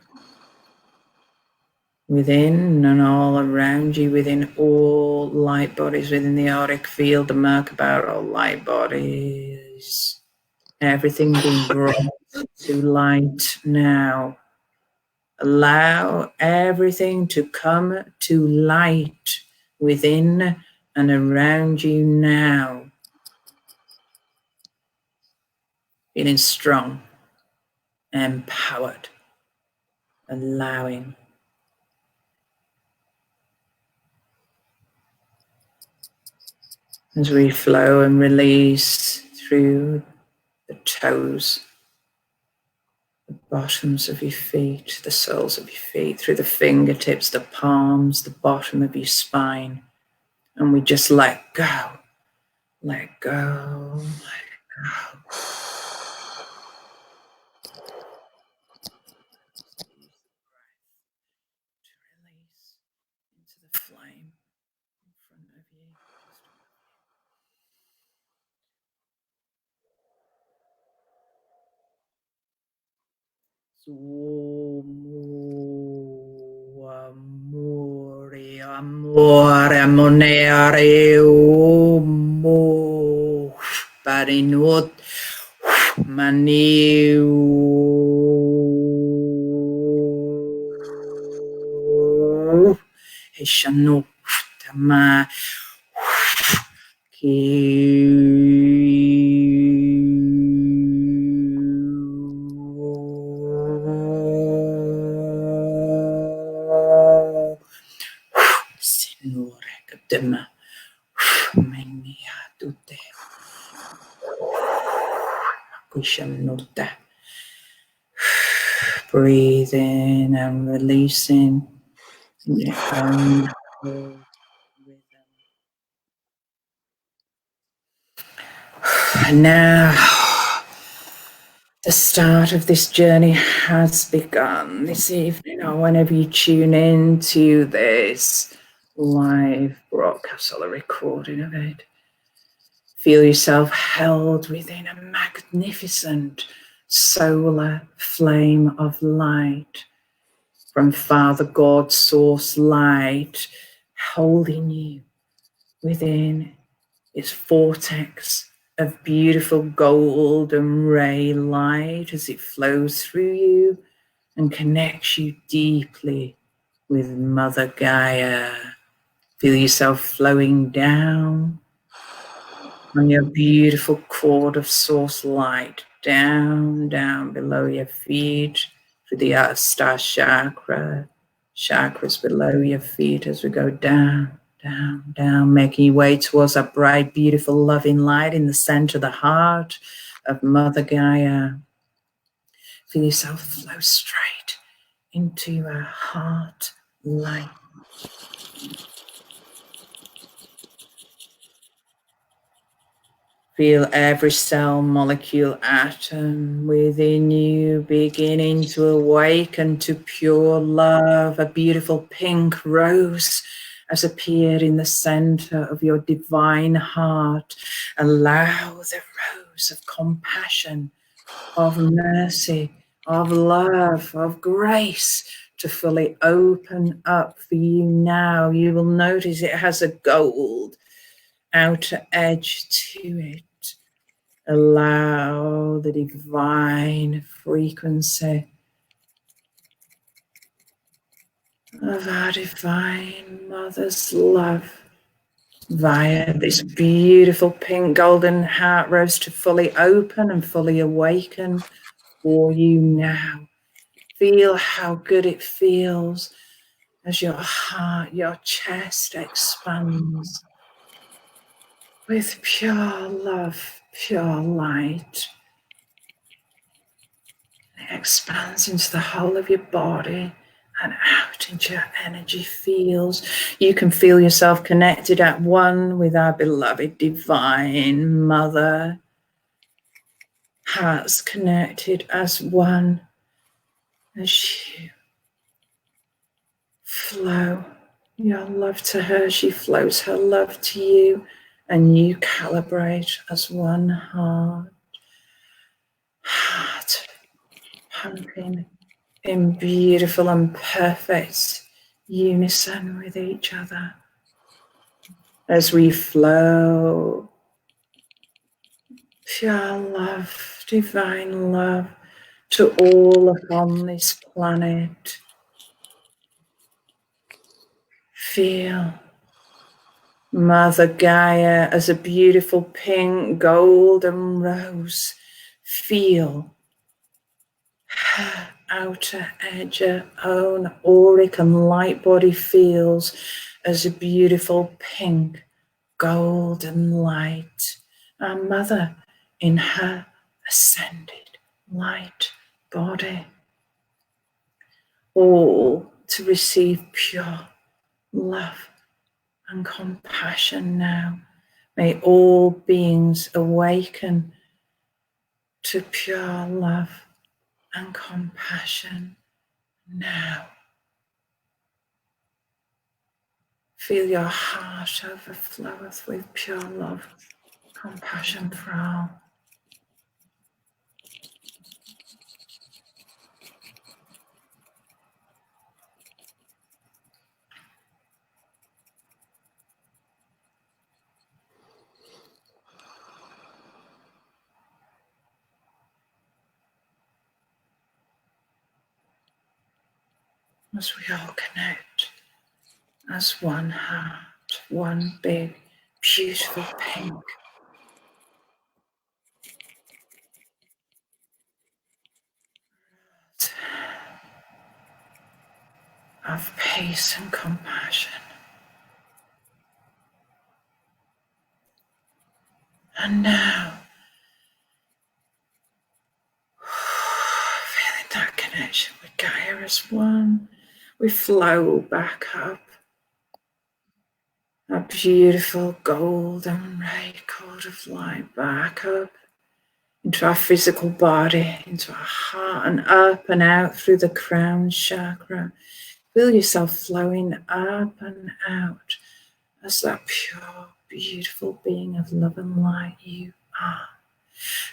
within and all around you, within all light bodies, within the auric field, the Merkaba, all light bodies. Everything being brought to light now. Allow everything to come to light within and around you now. Feeling strong, empowered, allowing. As we flow and release through the toes, the bottoms of your feet, the soles of your feet, through the fingertips, the palms, the bottom of your spine. And we just let go, let go, let go. To release into the flame in front of you. Amore, amore, ammonere, umo, parinut, maniu, heshanu, tama, Dema. Menia tutte. Kushamnutta. Breathe in and releasing your own rhythm. And now the start of this journey has begun this evening, or whenever you tune in to this live broadcast or the recording of it. Feel yourself held within a magnificent solar flame of light from Father God's source light, holding you within its vortex of beautiful golden ray light as it flows through you and connects you deeply with Mother Gaia. Feel yourself flowing down on your beautiful cord of source light, down below your feet to the Star Chakra, chakras below your feet as we go down, making your way towards that bright, beautiful, loving light in the center of the heart of Mother Gaia. Feel yourself flow straight into your heart light. Feel every cell, molecule, atom within you beginning to awaken to pure love. A beautiful pink rose has appeared in the center of your divine heart. Allow the rose of compassion, of mercy, of love, of grace to fully open up for you now. You will notice it has a gold outer edge to it. Allow the divine frequency of our divine mother's love via this beautiful pink golden heart rose to fully open and fully awaken for you now. Feel how good it feels as your heart, your chest expands with pure love, pure light. It expands into the whole of your body and out into your energy fields. You can feel yourself connected at one with our beloved divine mother. Hearts connected as one as you flow your love to her. She flows her love to you, and you calibrate as one heart. Heart pumping in beautiful and perfect unison with each other as we flow pure love, divine love to all upon this planet. Feel Mother Gaia as a beautiful pink golden rose. Feel her outer edge, her own auric and light body feels as a beautiful pink golden light. Our mother in her ascended light body. All to receive pure love and compassion now. May all beings awaken to pure love and compassion now. Feel your heart overfloweth with pure love, compassion for all. As we all connect as one heart, one big, beautiful pink. Of peace and compassion. And now, feeling that connection with Gaia as one, we flow back up. A beautiful golden ray cord of light back up into our physical body, into our heart, and up and out through the crown chakra. Feel yourself flowing up and out as that pure, beautiful being of love and light you are.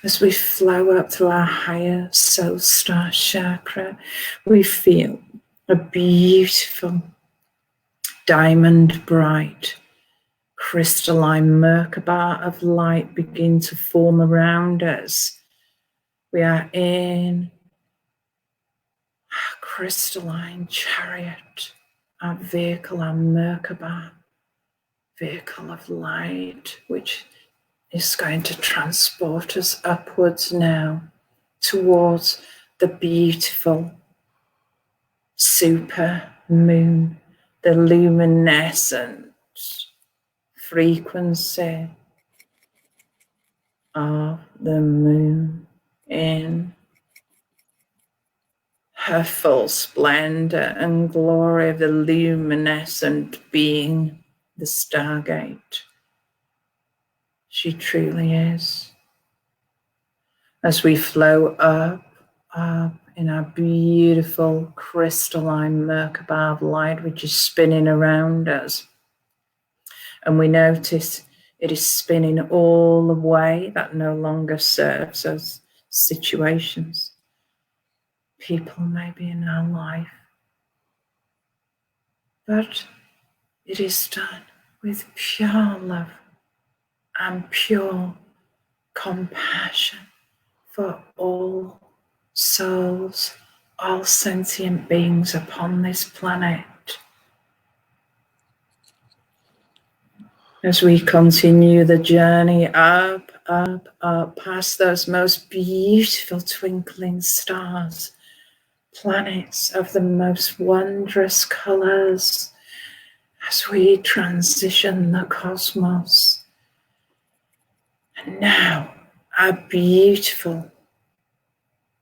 As we flow up through our higher soul star chakra, we feel a beautiful diamond bright crystalline Merkaba of light begin to form around us. We are in our crystalline chariot, our vehicle, our Merkaba, vehicle of light, which is going to transport us upwards now towards the beautiful super moon, the luminescent frequency of the moon in her full splendor and glory of the luminescent being, the Stargate. She truly is. As we flow up in our beautiful crystalline Merkaba of light, which is spinning around us, and we notice it is spinning all away. That no longer serves us. Situations, people maybe in our life, but it is done with pure love and pure compassion for all souls, all sentient beings upon this planet. As we continue the journey up, up, up, past those most beautiful twinkling stars, planets of the most wondrous colors, as we transition the cosmos. And now, our beautiful,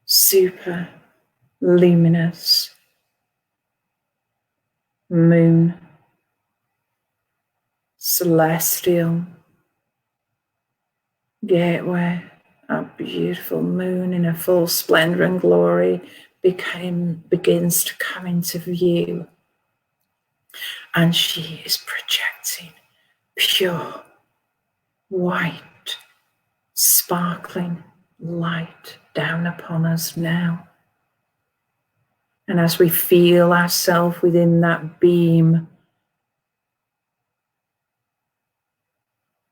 super luminous moon, celestial gateway, our beautiful moon in a full splendor and glory begins to come into view, and she is projecting pure white sparkling light down upon us now. And as we feel ourselves within that beam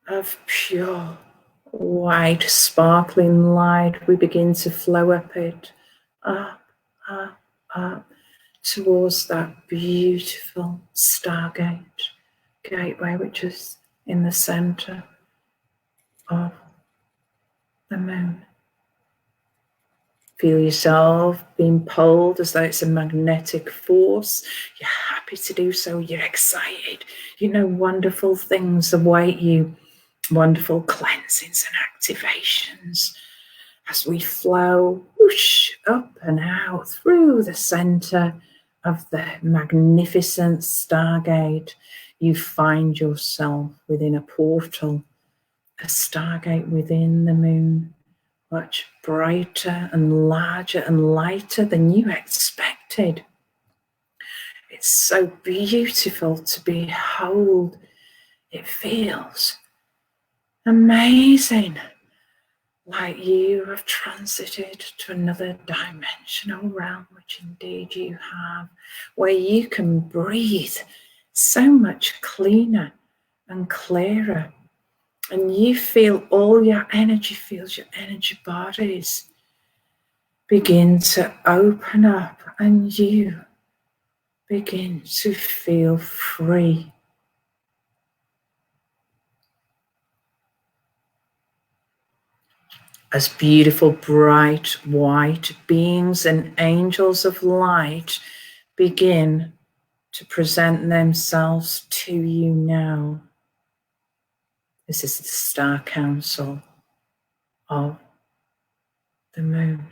of pure white sparkling light, we begin to flow up it, up, up, up, towards that beautiful Stargate gateway, which is in the center of the moon. Feel yourself being pulled as though it's a magnetic force. You're happy to do so. You're excited. You know wonderful things await you. Wonderful cleansings and activations as we flow whoosh, up and out through the center of the magnificent Stargate. You find yourself within a portal, a Stargate within the moon, much brighter and larger and lighter than you expected. It's so beautiful to behold. It feels amazing, like you have transited to another dimensional realm, which indeed you have, where you can breathe so much cleaner and clearer. And you feel all your energy fields, your energy bodies begin to open up, and you begin to feel free. As beautiful, bright, white beings and angels of light begin to present themselves to you now. This is the Star Council of the moon.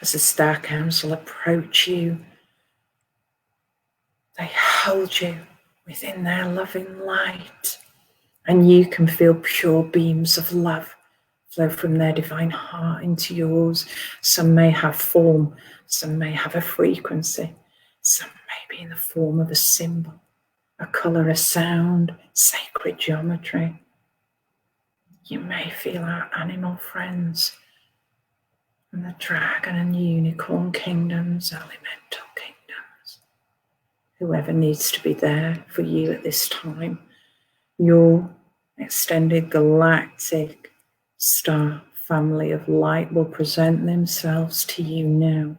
As the Star Council approach you, they hold you within their loving light, and you can feel pure beams of love flow from their divine heart into yours. Some may have form, some may have a frequency, some may be in the form of a symbol, a colour, a sound, sacred geometry. You may feel our animal friends from the dragon and unicorn kingdoms, elemental kingdoms. Whoever needs to be there for you at this time, your extended galactic star family of light will present themselves to you now.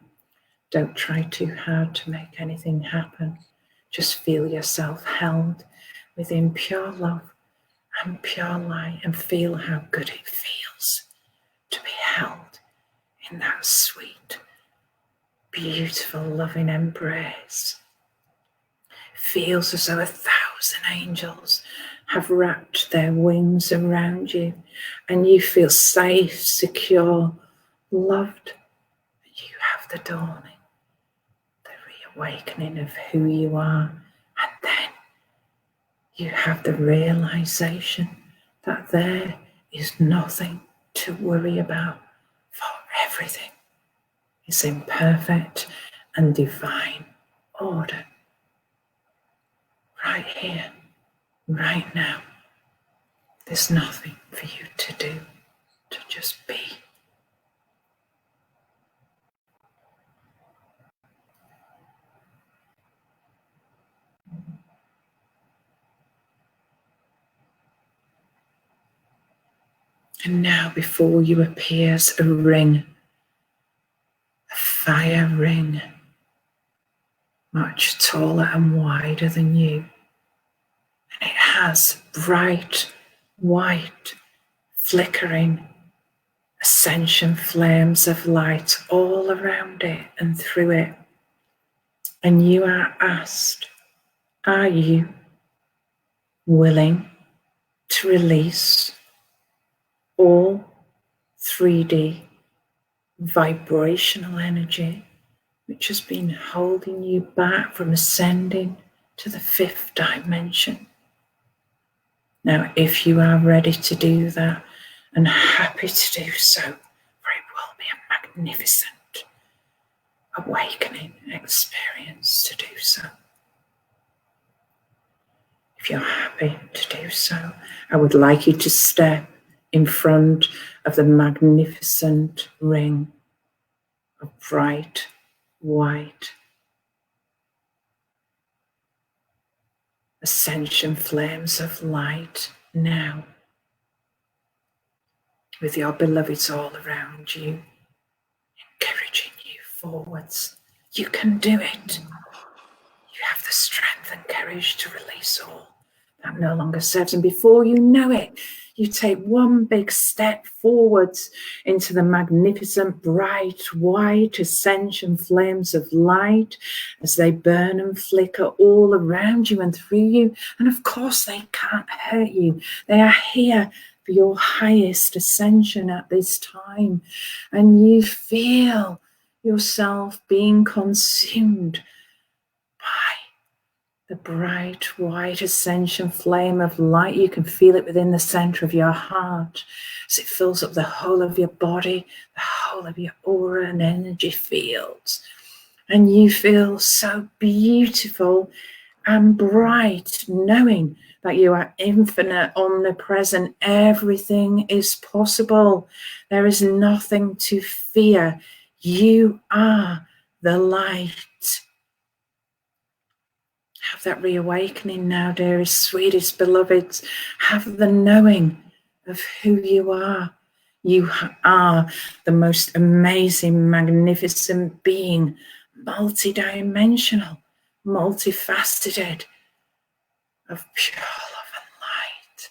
Don't try too hard to make anything happen. Just feel yourself held within pure love and pure light, and feel how good it feels to be held in that sweet, beautiful, loving embrace. It feels as though 1,000 angels have wrapped their wings around you, and you feel safe, secure, loved. You have the dawning, the reawakening of who you are, and then you have the realization that there is nothing to worry about, for everything is in perfect and divine order. Right here, right now, there's nothing for you to do, to just be. And now before you appears a ring, a fire ring, much taller and wider than you. And it has bright, white, flickering ascension flames of light all around it and through it. And you are asked, are you willing to release all 3D vibrational energy which has been holding you back from ascending to the 5th dimension? Now, if you are ready to do that and happy to do so, for it will be a magnificent awakening experience to do so. If you're happy to do so, I would like you to step in front of the magnificent ring of bright white ascension flames of light now, with your beloveds all around you, encouraging you forwards. You can do it. You have the strength and courage to release all that no longer serves. And before you know it, you take one big step forwards into the magnificent, bright, white ascension flames of light as they burn and flicker all around you and through you. And of course, they can't hurt you. They are here for your highest ascension at this time. And you feel yourself being consumed by the bright white ascension flame of light. You can feel it within the center of your heart as it fills up the whole of your body, the whole of your aura and energy fields. And you feel so beautiful and bright, knowing that you are infinite, omnipresent. Everything is possible. There is nothing to fear. You are the light. Have that reawakening now, dearest, sweetest, beloveds. Have the knowing of who you are. You are the most amazing, magnificent being, multidimensional, multifaceted, of pure love and light.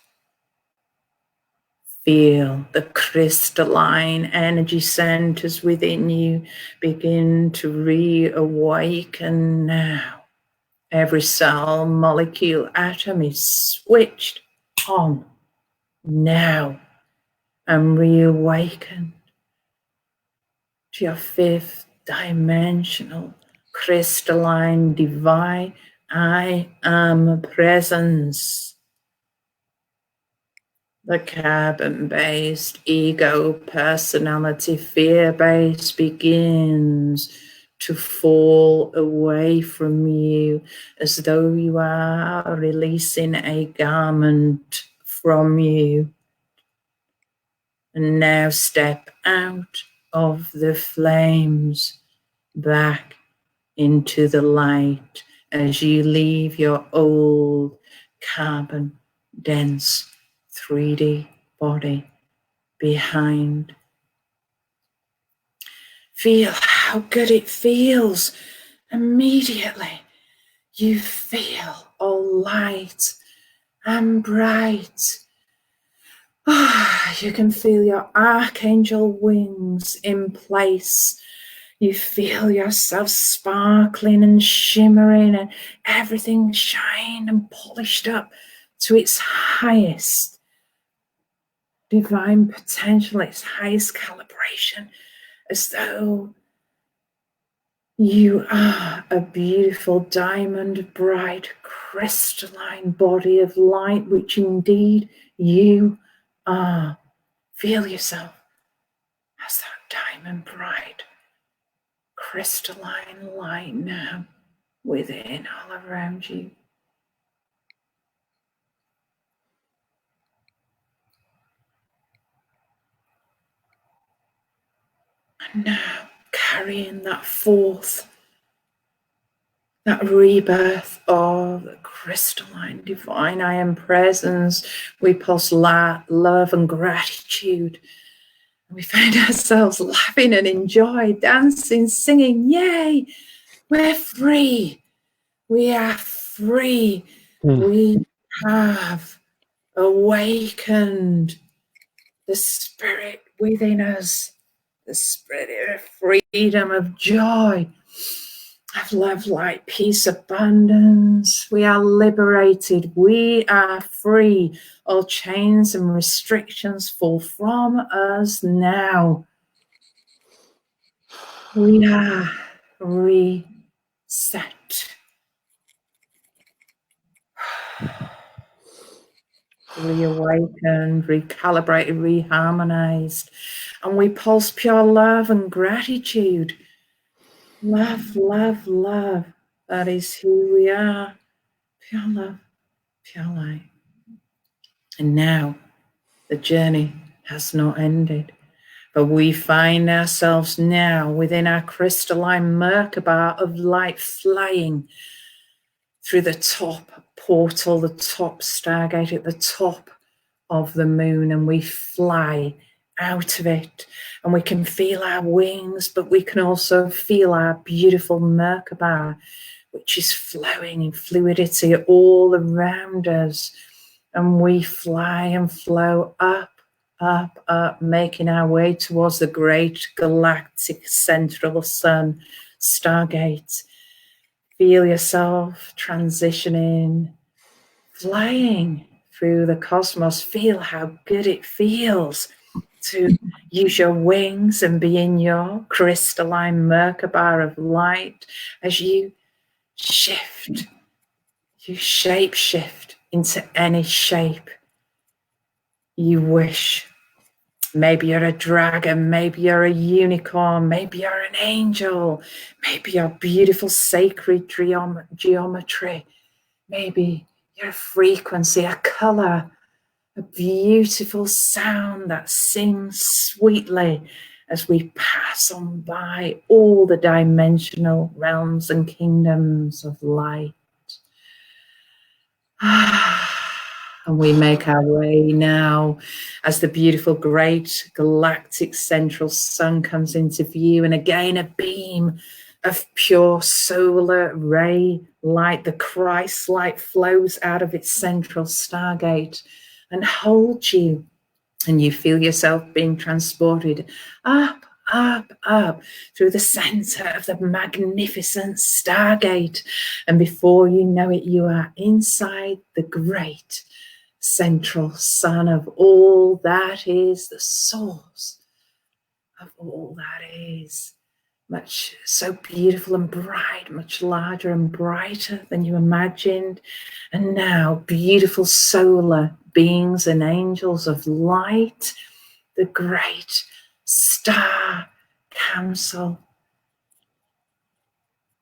Feel the crystalline energy centers within you begin to reawaken now. Every cell, molecule, atom is switched on now. and reawakened to your fifth dimensional, crystalline, divine I am presence. The carbon-based ego personality fear-based begins to fall away from you as though you are releasing a garment from you. And now step out of the flames back into the light as you leave your old carbon dense 3D body behind. Feel how good it feels. Immediately you feel all light and bright. You can feel your archangel wings in place. You feel yourself sparkling and shimmering and everything shined and polished up to its highest divine potential, its highest calibration, as though you are a beautiful diamond bright crystalline body of light, which indeed you are. Feel yourself as that diamond bright crystalline light now within, all around you. And now carrying that forth, that rebirth of the crystalline divine I am presence, we pulse love and gratitude. And we find ourselves laughing and enjoy, dancing, singing, yay, we're free. We are free. We have awakened the spirit within us, the spirit of freedom, of joy, of love, light, peace, abundance. We are liberated. We are free. All chains and restrictions fall from us now. We are reset. Reawakened, recalibrated, reharmonized. And we pulse pure love and gratitude. Love, love, love. That is who we are. Pure love, pure light. And now the journey has not ended, but we find ourselves now within our crystalline Merkaba of light, flying through the top portal, the top stargate at the top of the moon, and we fly out of it, and we can feel our wings, but we can also feel our beautiful Merkaba, which is flowing in fluidity all around us, and we fly and flow up, up, up, making our way towards the great galactic central sun stargate. Feel yourself transitioning, flying through the cosmos. Feel how good it feels to use your wings and be in your crystalline Merkaba of light as you shift, you shape shift into any shape you wish. Maybe you're a dragon, maybe you're a unicorn, maybe you're an angel, maybe you're beautiful sacred geometry, maybe you're a frequency, a color, a beautiful sound that sings sweetly as we pass on by all the dimensional realms and kingdoms of light. And we make our way now as the beautiful great galactic central sun comes into view, and again a beam of pure solar ray light, the Christ light, flows out of its central stargate and holds you, and you feel yourself being transported up, up, up through the center of the magnificent stargate, and before you know it, you are inside the great central sun of all that is, the source of all that is. Much so beautiful and bright, much larger and brighter than you imagined. And now beautiful solar beings and angels of light, the great star council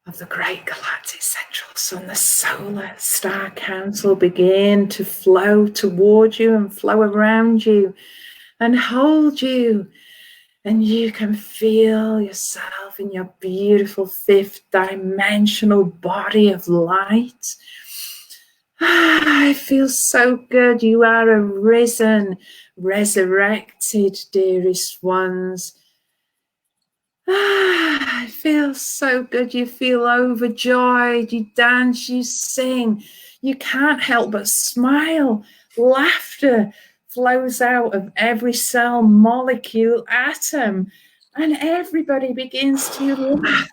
of the great galactic central sun, the solar star council, begin to flow towards you and flow around you and hold you. And you can feel yourself in your beautiful fifth dimensional body of light. It feels so good. You are arisen, resurrected, dearest ones. It feels so good. You feel overjoyed. You dance, you sing. You can't help but smile. Laughter flows out of every cell, molecule, atom, and everybody begins to laugh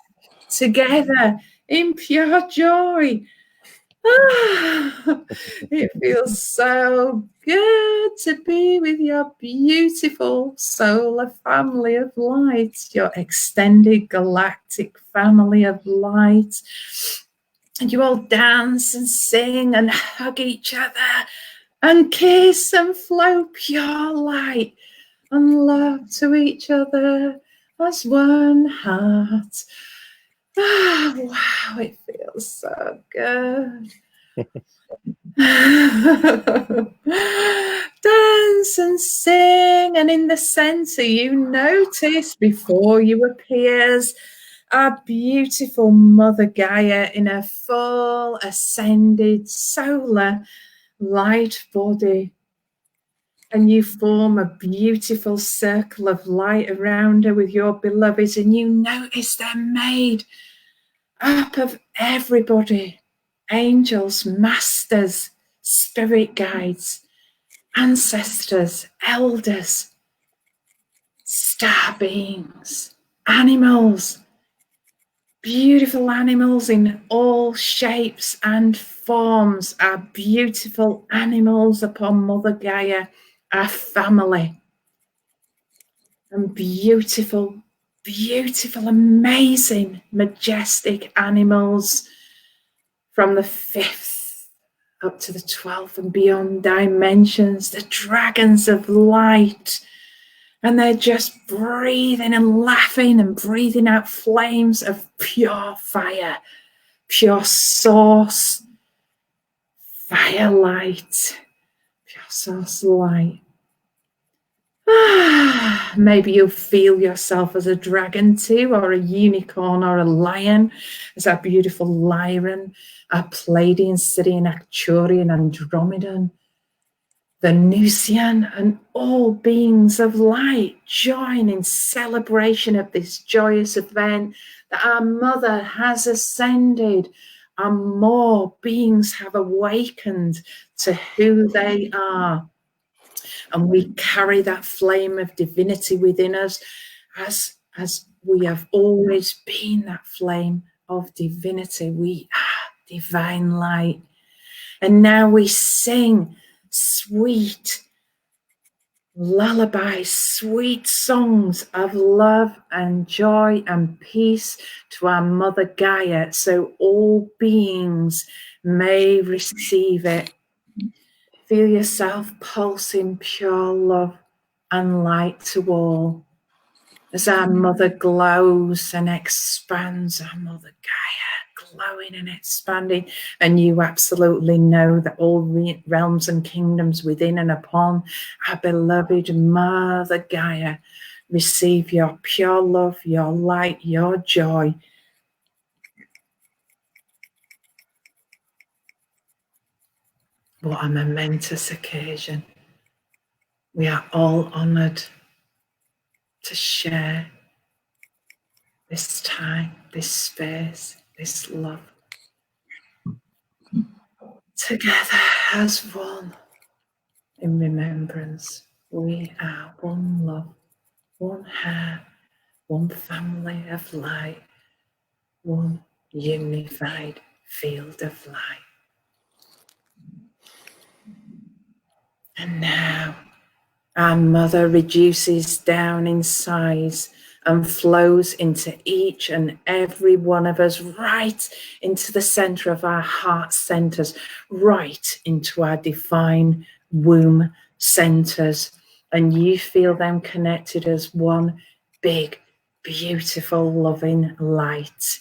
together in pure joy. It feels so good to be with your beautiful solar family of light, your extended galactic family of light. And you all dance and sing and hug each other and kiss and flow pure light and love to each other as one heart. Wow, it feels so good. Dance and sing, and in the center you notice before you appears our beautiful Mother Gaia in a full ascended solar light body. And you form a beautiful circle of light around her with your beloveds, and you notice they're made up of everybody: angels, masters, spirit guides, ancestors, elders, star beings, animals, beautiful animals in all shapes and forms, our beautiful animals upon Mother Gaia, our family, and beautiful, amazing, majestic animals from the 5th up to the 12th and beyond dimensions, the dragons of light. And they're just breathing and laughing and breathing out flames of pure fire, pure source, fire light, pure source light. Maybe you'll feel yourself as a dragon too, or a unicorn, or a lion, as our beautiful Lyran, our Pleiadian, Syrian, Acturian, Andromedan, Venusian, and all beings of light join in celebration of this joyous event that our Mother has ascended, and more beings have awakened to who they are. And we carry that flame of divinity within us, as we have always been that flame of divinity. We are divine light. And now we sing sweet lullabies, sweet songs of love and joy and peace to our Mother Gaia, so all beings may receive it. Feel yourself pulsing pure love and light to all as our Mother glows and expands, our Mother Gaia glowing and expanding. And you absolutely know that all realms and kingdoms within and upon our beloved Mother Gaia receive your pure love, your light, your joy. What a momentous occasion. We are all honoured to share this time, this space, this love together as one in remembrance. We are one love, one heart, one family of light, one unified field of light. And now our mother reduces down in size and flows into each and every one of us, right into the center of our heart centers, right into our divine womb centers. And you feel them connected as one big, beautiful, loving light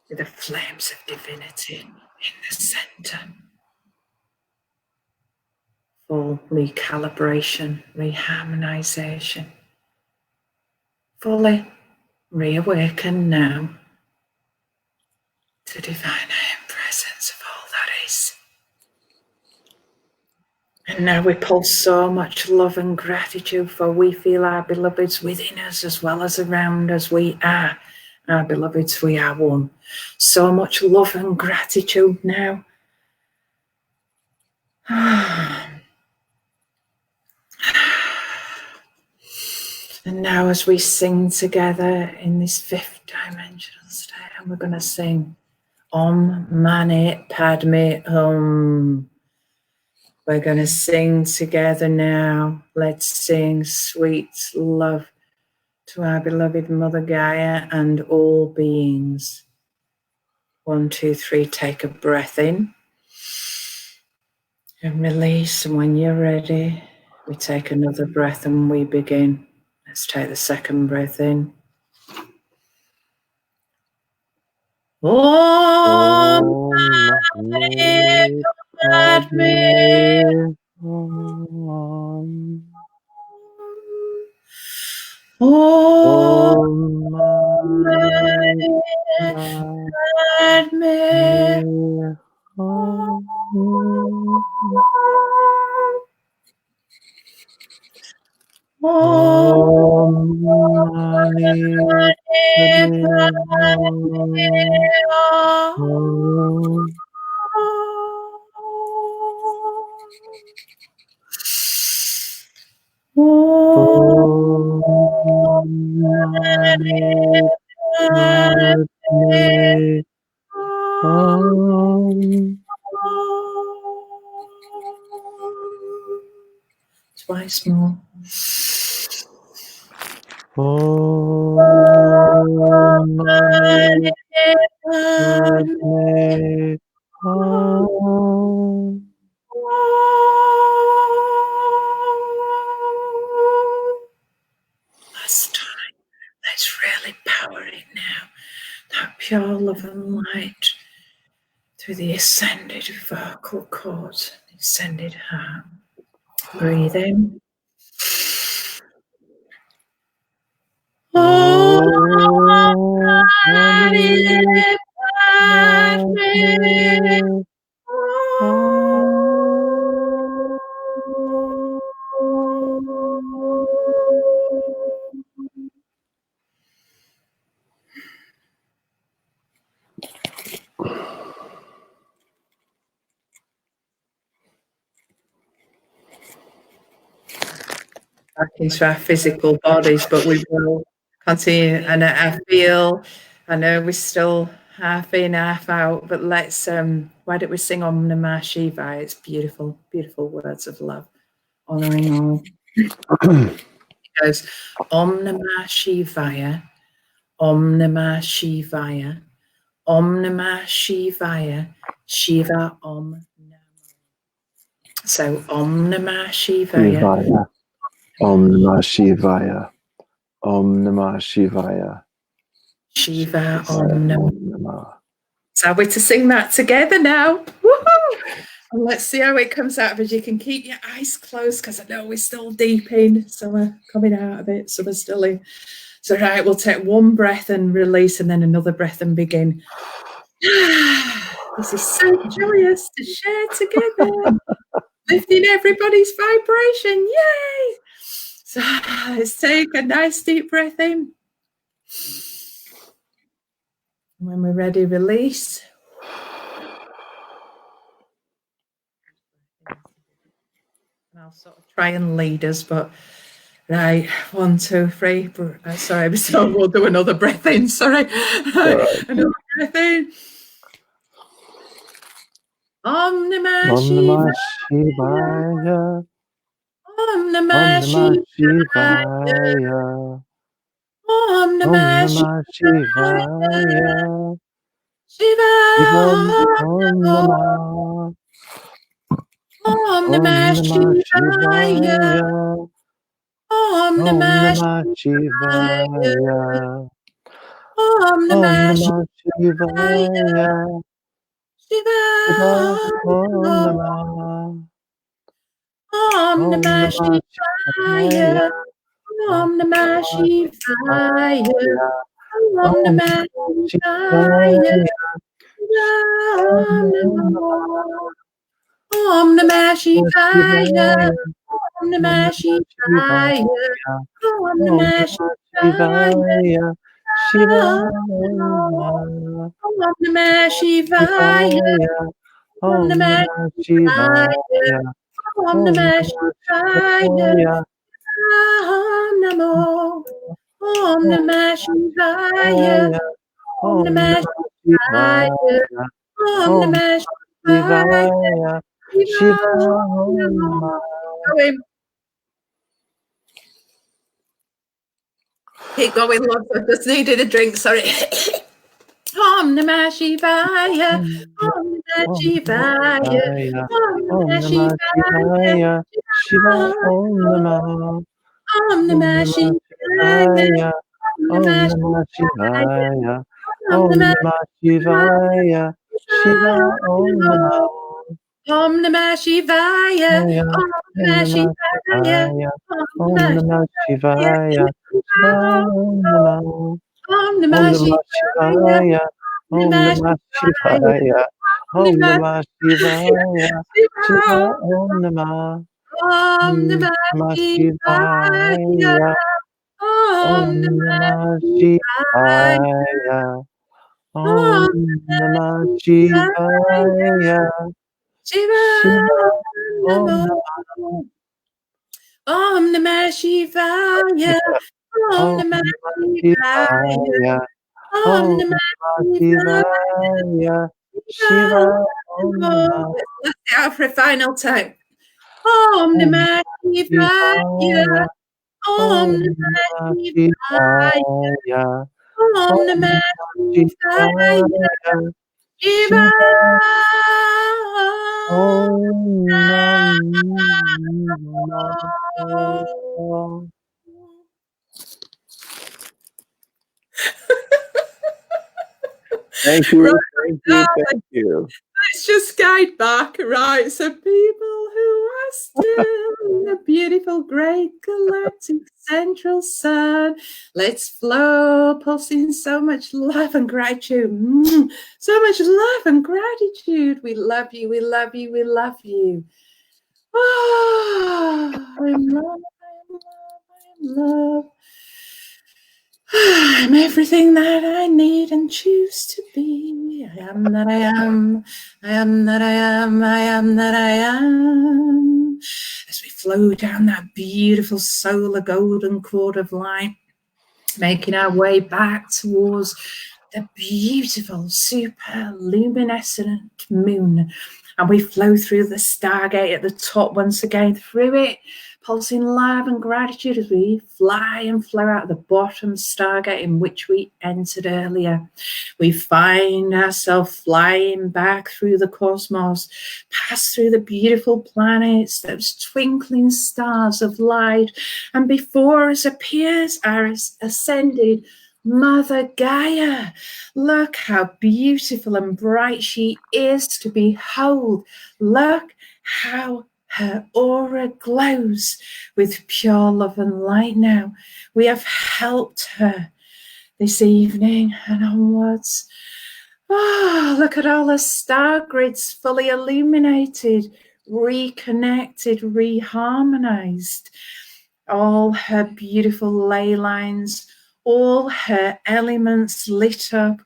with the flames of divinity in the center. Full recalibration, reharmonization. Fully reawaken now to divine I am presence of all that is. And now we pulse so much love and gratitude, for we feel our beloveds within us as well as around us. We are our beloveds, we are one. So much love and gratitude now. And now as we sing together in this fifth dimensional state, and we're going to sing Om Mani Padme Hum. We're going to sing together now. Let's sing sweet love to our beloved Mother Gaia and all beings. 1, 2, 3, take a breath in and release. And when you're ready, we take another breath and we begin. Let's take the second breath in. Om Mani Padme Hum. Om Mani Padme Hum. Om Mani Padme Hum. Om Mani Padme Hum. Twice more. Om Mani Padme Hum. Last time. Let's really power it now. That pure love and light through the ascended vocal cords, the ascended heart. Breathe in. Om Mani Padme Hum. Back into our physical bodies, but we will continue. And I feel, I know we're still half in, half out, but let's, why don't we sing Om Namah Shivaya? It's beautiful, beautiful words of love, honoring all. It goes Om Namah Shivaya, Om Namah Shivaya, Om Namah Shivaya, Shiva Om Namah. So Om Namah Shivaya. Om Namah Shivaya. Om Namah Shivaya. Shiva Om Namah. So we're to sing that together now. Woohoo! And let's see how it comes out of us. You can keep your eyes closed because I know we're still deep in. So we're coming out of it. So we're still in. So right, we'll take one breath and release, and then another breath and begin. This is so joyous to share together. Lifting everybody's vibration. Yay! So let's take a nice deep breath in. When we're ready, release. And I'll sort of try and lead us, but right, 1, 2, 3. Sorry, so we'll do another breath in. Sorry, right. Another breath in. Om Namah Om Namah Shivaya. Shivaya. Om Om Namah Namah Shivaya. Shivaya. Om Om Namah Namah Shivaya. Shivaya. Shiva. Shivam Om Om Namah. Om Om Namah Namah Shivaya. Shivaya. Om Om Namah Namah Shivaya. Shivaya. Om Om Namah Namah Shivaya. Shivaya. Shiva. Shiva Om Namah. Om Om Namah Namah Shivaya. Shivaya. Om Om Namah Namah Shivaya. Shivaya. Om Om Namah Namah Shivaya. Shivaya. Om Om Namah. Om Namah Shivaya. Shivaya. Om Om Namah Namah Shivaya. Shivaya. Om Om Namah Namah Shivaya. Shivaya. Shiva Om Om Namah Namah Shivaya. Shivaya. Om Om Namah Namah Shivaya. Shivaya. Om Om Namah Namah Shivaya. Shivaya. Om Namo. Om Om Namah Shivaya. Shivaya. Om Om Namah Namah Shivaya. Shivaya. Om Om Namah Namah Shivaya. Shivaya. Shiva. Shiva Om Namo. Namah. Going. Keep going, love. I just needed a drink, sorry. Om Namah Shivaya. Om Namah Om Namah Shivaya. Shivaya. Om Om Namah Namah Shivaya. Shivaya. Shiva Om Shiva. Namah. Om Om Namah Namah Shivaya. Shivaya. Om Om Namah Namah Shivaya. Shivaya. Om Om Namah Namah Shivaya. Shivaya. Shiva Om Namah. Om Namah Shivaya. Shivaya. Om Om Namah Namah Shivaya. Shivaya. Om Om Namah Namah Shivaya. Shivaya. Shiva Om Namah. Om Om Namah Namah Shivaya. Shivaya. Om Om Namah Namah Shivaya. Shivaya. Om Om Namah Namah Shivaya. Shiva Om Namah. Om Om Namah Namah Shivaya. Shivaya. Om Om Namah Namah Shivaya. Shivaya. Om Om Namah Namah Shivaya. Shivaya. Shiva Shiva Om Namo. Namah. Om Namah Shivaya. Om Om Namah Namah Shivaya. Shivaya. Om Om Namah Namah Shivaya. Shivaya. Shiva Shiva Om Namo. Namah. Let's last it out for a final time. Om Om Namah Shivaya. Shivaya. Om Om Namah Namah Shivaya. Shivaya. Om Om Namah Namah Shivaya. Shivaya. Shiva. Shiva Om Namah. Thank Right, you, thank you, darling. thank you. Let's just guide back, right? So people who are still in the beautiful great galactic central sun, let's flow, pulsing so much love and gratitude. So much love and gratitude. We love you, we love you, we love you. Oh, I'm love, I'm love, I'm love. I'm everything that I need and choose to be. I am that I am. I am that I am. I am that I am. As we flow down that beautiful solar golden cord of light, making our way back towards the beautiful, super luminescent moon. And we flow through the stargate at the top once again, through it, pulsing love and gratitude as we fly and flow out the bottom stargate in which we entered earlier. We find ourselves flying back through the cosmos, pass through the beautiful planets, those twinkling stars of light, and before us appears our ascended Mother Gaia. Look how beautiful and bright she is to behold. Look how her aura glows with pure love and light now. We have helped her this evening and onwards. Oh, look at all the star grids fully illuminated, reconnected, reharmonized. All her beautiful ley lines, all her elements lit up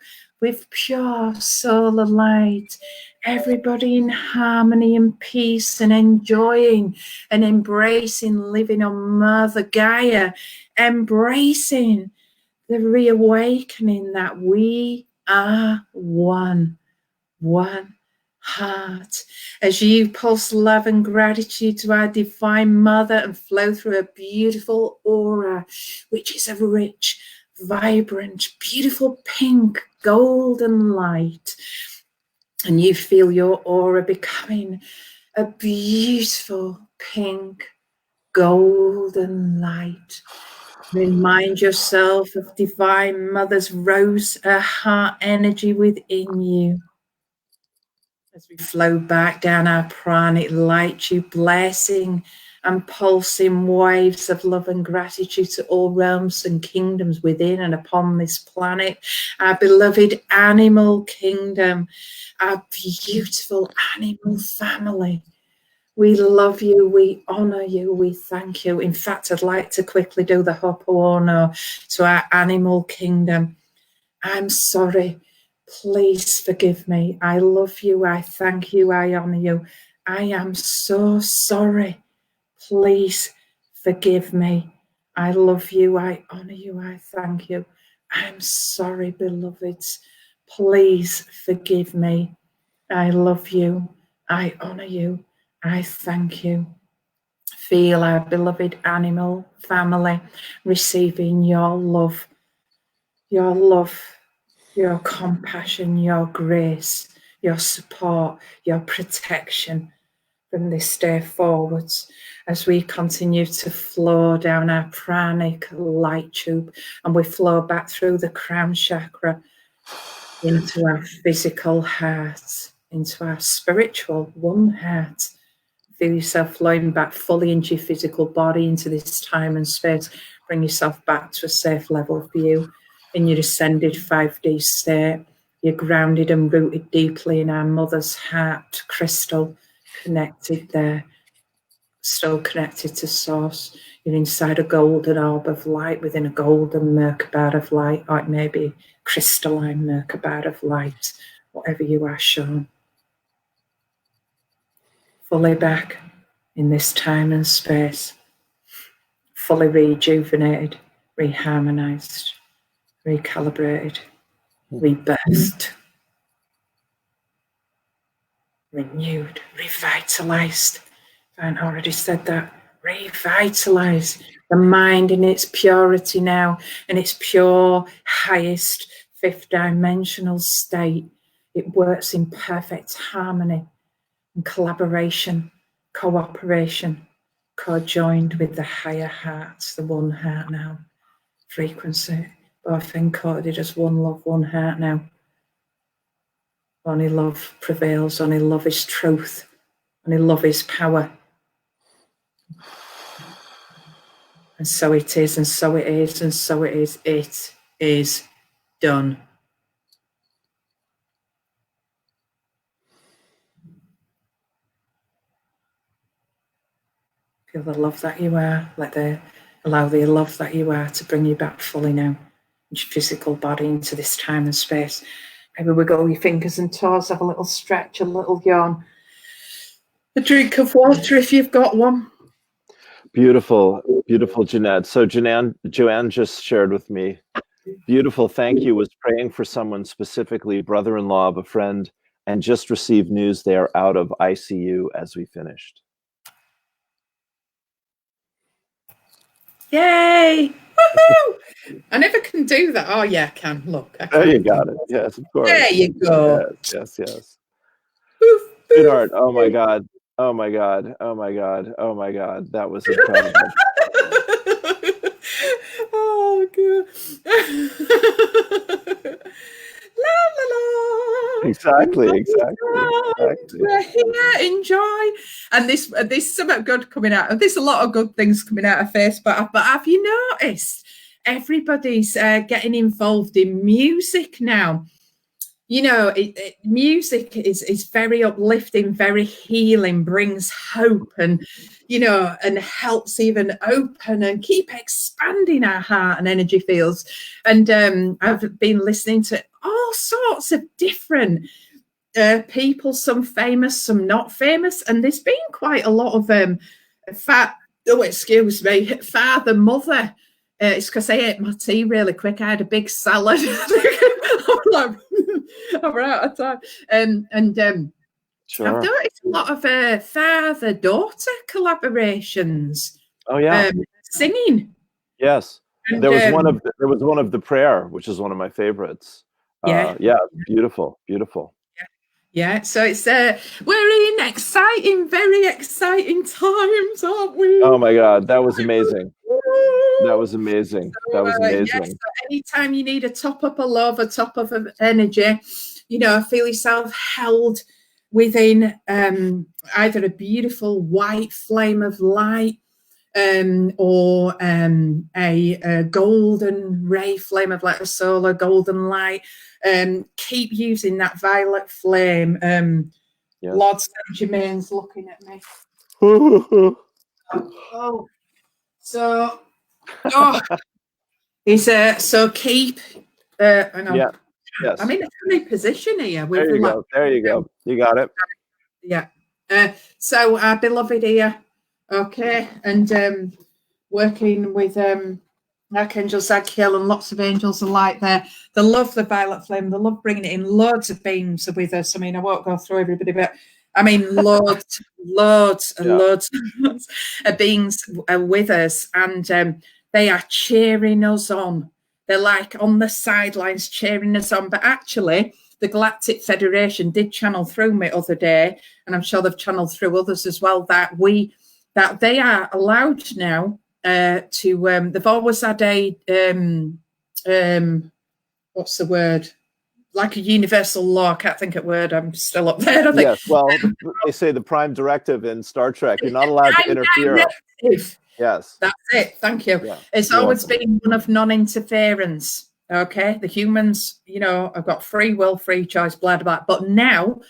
with pure solar light. Everybody in harmony and peace and enjoying and embracing living on Mother Gaia, embracing the reawakening that we are one, one, heart, as you pulse love and gratitude to our Divine Mother and flow through a beautiful aura, which is a rich, vibrant, beautiful pink, golden light. And you feel your aura becoming a beautiful pink, golden light. Remind yourself of Divine Mother's rose, her heart energy within you. As we flow back down our pranic light tube, blessing and pulsing waves of love and gratitude to all realms and kingdoms within and upon this planet, our beloved animal kingdom, our beautiful animal family. We love you, we honour you, we thank you. In fact, I'd like to quickly do the Ho'oponopono to our animal kingdom. I'm sorry. Please forgive me. I love you. I thank you. I honour you. I am so sorry. Please forgive me. I love you. I honour you. I thank you. I'm sorry, beloveds. Please forgive me. I love you. I honour you. I thank you. Feel our beloved animal family receiving your love, your compassion, your grace, your support, your protection from this day forwards as we continue to flow down our pranic light tube and we flow back through the crown chakra into our physical heart, into our spiritual one heart. Feel yourself flowing back fully into your physical body, into this time and space. Bring yourself back to a safe level for you. In your ascended 5D state, you're grounded and rooted deeply in our mother's heart crystal, connected there, still connected to source. You're inside a golden orb of light within a golden Merkaba of light, or it may be crystalline Merkaba of light, whatever you are shown. Fully back in this time and space, fully rejuvenated, reharmonized, recalibrated, rebirthed, renewed, revitalized. If I haven't already said that, revitalize the mind in its purity now, in its pure, highest, fifth dimensional state. It works in perfect harmony and collaboration, cooperation, co-joined with the higher hearts, the one heart now, frequency, both encoded as one love, one heart now. Only love prevails, only love is truth, only love is power. And so it is, and so it is, and so it is. It is done. Feel the love that you are. Allow the love that you are to bring you back fully now into your physical body, into this time and space. Maybe wiggle your fingers and toes, have a little stretch, a little yawn. A drink of water if you've got one. Beautiful, beautiful, Jeanette. So Joanne just shared with me, beautiful, thank you, was praying for someone specifically, brother-in-law of a friend, and just received news they are out of ICU as we finished. Yay! Woohoo! I never can do that. Oh yeah, I can. Look. I can. Oh, you got it. Yes, of course. There you go. Yes. Sweetheart, oh my God. Oh my God. Oh my God. Oh my God. That was incredible. Oh God. La la la. Exactly. We're here, enjoy. And there's something good coming out. And there's a lot of good things coming out of Facebook. But have you noticed everybody's getting involved in music now? You know, music is very uplifting, very healing, brings hope and, you know, and helps even open and keep expanding our heart and energy fields. And I've been listening to all sorts of different people, some famous, some not famous. And there's been quite a lot of father, mother. It's because I ate my tea really quick. I had a big salad. I'm like, I'm out of time. I've Sure. noticed a lot of father-daughter collaborations, Oh yeah. singing. Yes. And There was one of the prayer, which is one of my favorites. yeah, Yeah, beautiful, beautiful. yeah. So it's we're in exciting, very exciting times, aren't we? Oh my God, that was amazing. That was amazing. That was Yes, amazing. so anytime you need a top up of love, a top up of energy, feel yourself held within either a beautiful white flame of light, or a golden ray flame of like a solar golden light. Keep using that violet flame. Yes. Lord Saint Germain's looking at me. Oh, so he's so keep. Hang on. Yeah. Yes. I'm in a funny position here. There you go. There you go. You got it. Yeah. So our beloved here, okay, and working with Archangel Zadkiel and lots of angels alike there. They love the violet flame. They love bringing it in. Loads of beings are with us. I mean, I won't go through everybody, but I mean, loads of beings are with us, and they are cheering us on. They're like on the sidelines cheering us on. But actually, the Galactic Federation did channel through me other day, and I'm sure they've channeled through others as well, that they are allowed now to they've always had a what's the word, like a universal law. I can't think of word. I'm still up there, I think. Yes, well, they say the prime directive in Star Trek, you're not allowed to interfere. Yes. That's it. Thank you. Yeah, it's always been one of non-interference. Okay. The humans, have got free will, free choice, blah, blah, blah. But now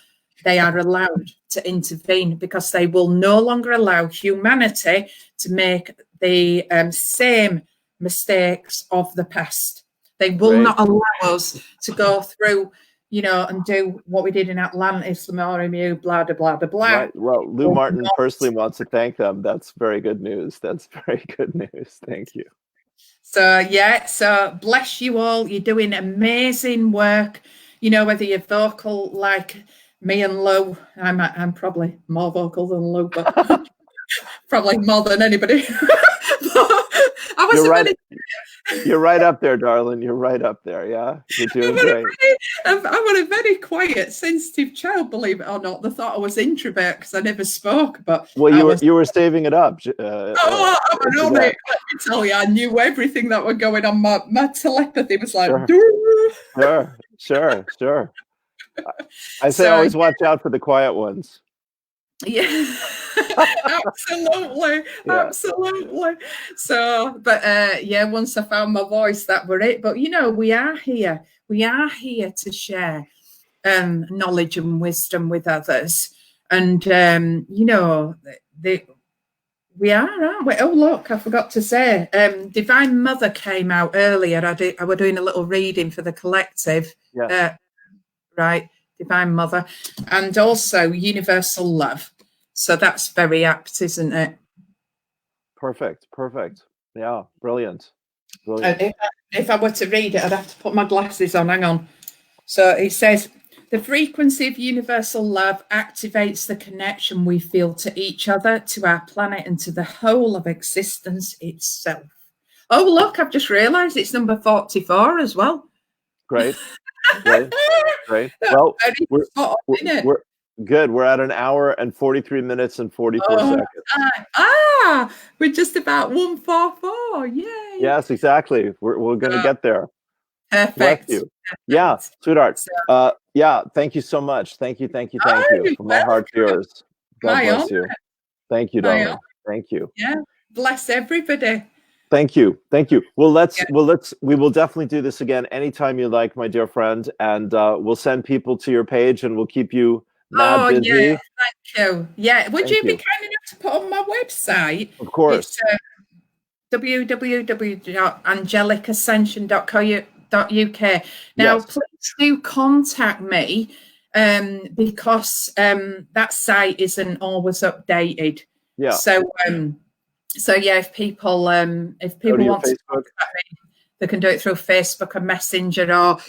they are allowed to intervene because they will no longer allow humanity to make the same mistakes of the past. They will not allow us to go through, and do what we did in Atlantis, Lemurium, blah, blah, blah, blah. Right. Well, Lou Martin personally wants to thank them. That's very good news. That's very good news. Thank you. So, yeah, so bless you all. You're doing amazing work. Whether you're vocal like me and Lou, I'm probably more vocal than Lou, but probably more than anybody. You're right up there, darling. You're right up there. Yeah, you're doing great. I'm a very quiet, sensitive child, believe it or not. They thought I was introvert because I never spoke. But well, you were saving it up. I know, mate. Let me tell you, I knew everything that was going on. My telepathy was like, sure. I say always watch out for the quiet ones. Yeah, absolutely. So, but once I found my voice, that were it. But we are here to share knowledge and wisdom with others, and we are, aren't we? Oh, look, I forgot to say, Divine Mother came out earlier. I was doing a little reading for the collective. Yes. Right. Divine Mother, and also Universal Love. So that's very apt, isn't it? Perfect. Yeah, brilliant. If I were to read it, I'd have to put my glasses on. Hang on. So it says, the frequency of universal love activates the connection we feel to each other, to our planet, and to the whole of existence itself. Oh, look, I've just realised it's number 44 as well. Great. Well, we're good. We're at 1 hour and 43 minutes and 44 seconds. We're just about 144. Yay. Yes, exactly. We're going to get there. Perfect. Bless you. Yeah, sweetheart. Yeah, thank you so much. Thank you. From my heart to yours. God bless you. Thank you, darling. Thank you. Yeah. Bless everybody. Thank you. Well, we will definitely do this again anytime you like, my dear friend, and we'll send people to your page and we'll keep you busy. Yeah, thank you. Yeah, would you be kind enough to put on my website? Of course. It's www.angelicascension.co.uk. Now, please do contact me because that site isn't always updated. Yeah. So yeah, if people want to contact me, they can do it through Facebook or Messenger, or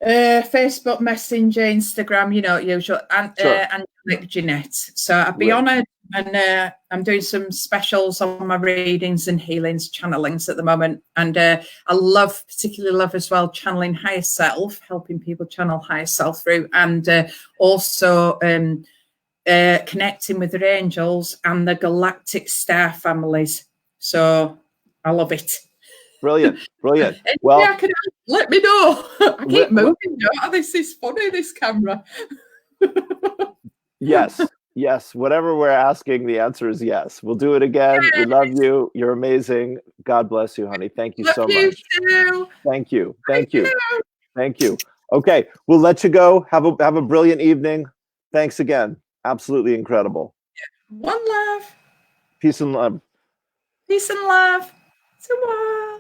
Facebook Messenger, Instagram, you know, usual, and Sure. Angelic Jeanette. So I'd be Great. honoured, and I'm doing some specials on my readings and healings, channelings at the moment. And I particularly love as well, channeling higher self, helping people channel higher self through, and also connecting with their angels and the galactic star families. So I love it. Brilliant. Brilliant. Well, yeah, let me know. I keep moving. This is funny, this camera. Yes. Yes. Whatever we're asking, the answer is yes. We'll do it again. Yes. We love you. You're amazing. God bless you, honey. Thank you so much. Too. Thank you. Thank you. Thank you. Okay. We'll let you go. Have a brilliant evening. Thanks again. Absolutely incredible. One love. Peace and love. Peace and love. To all.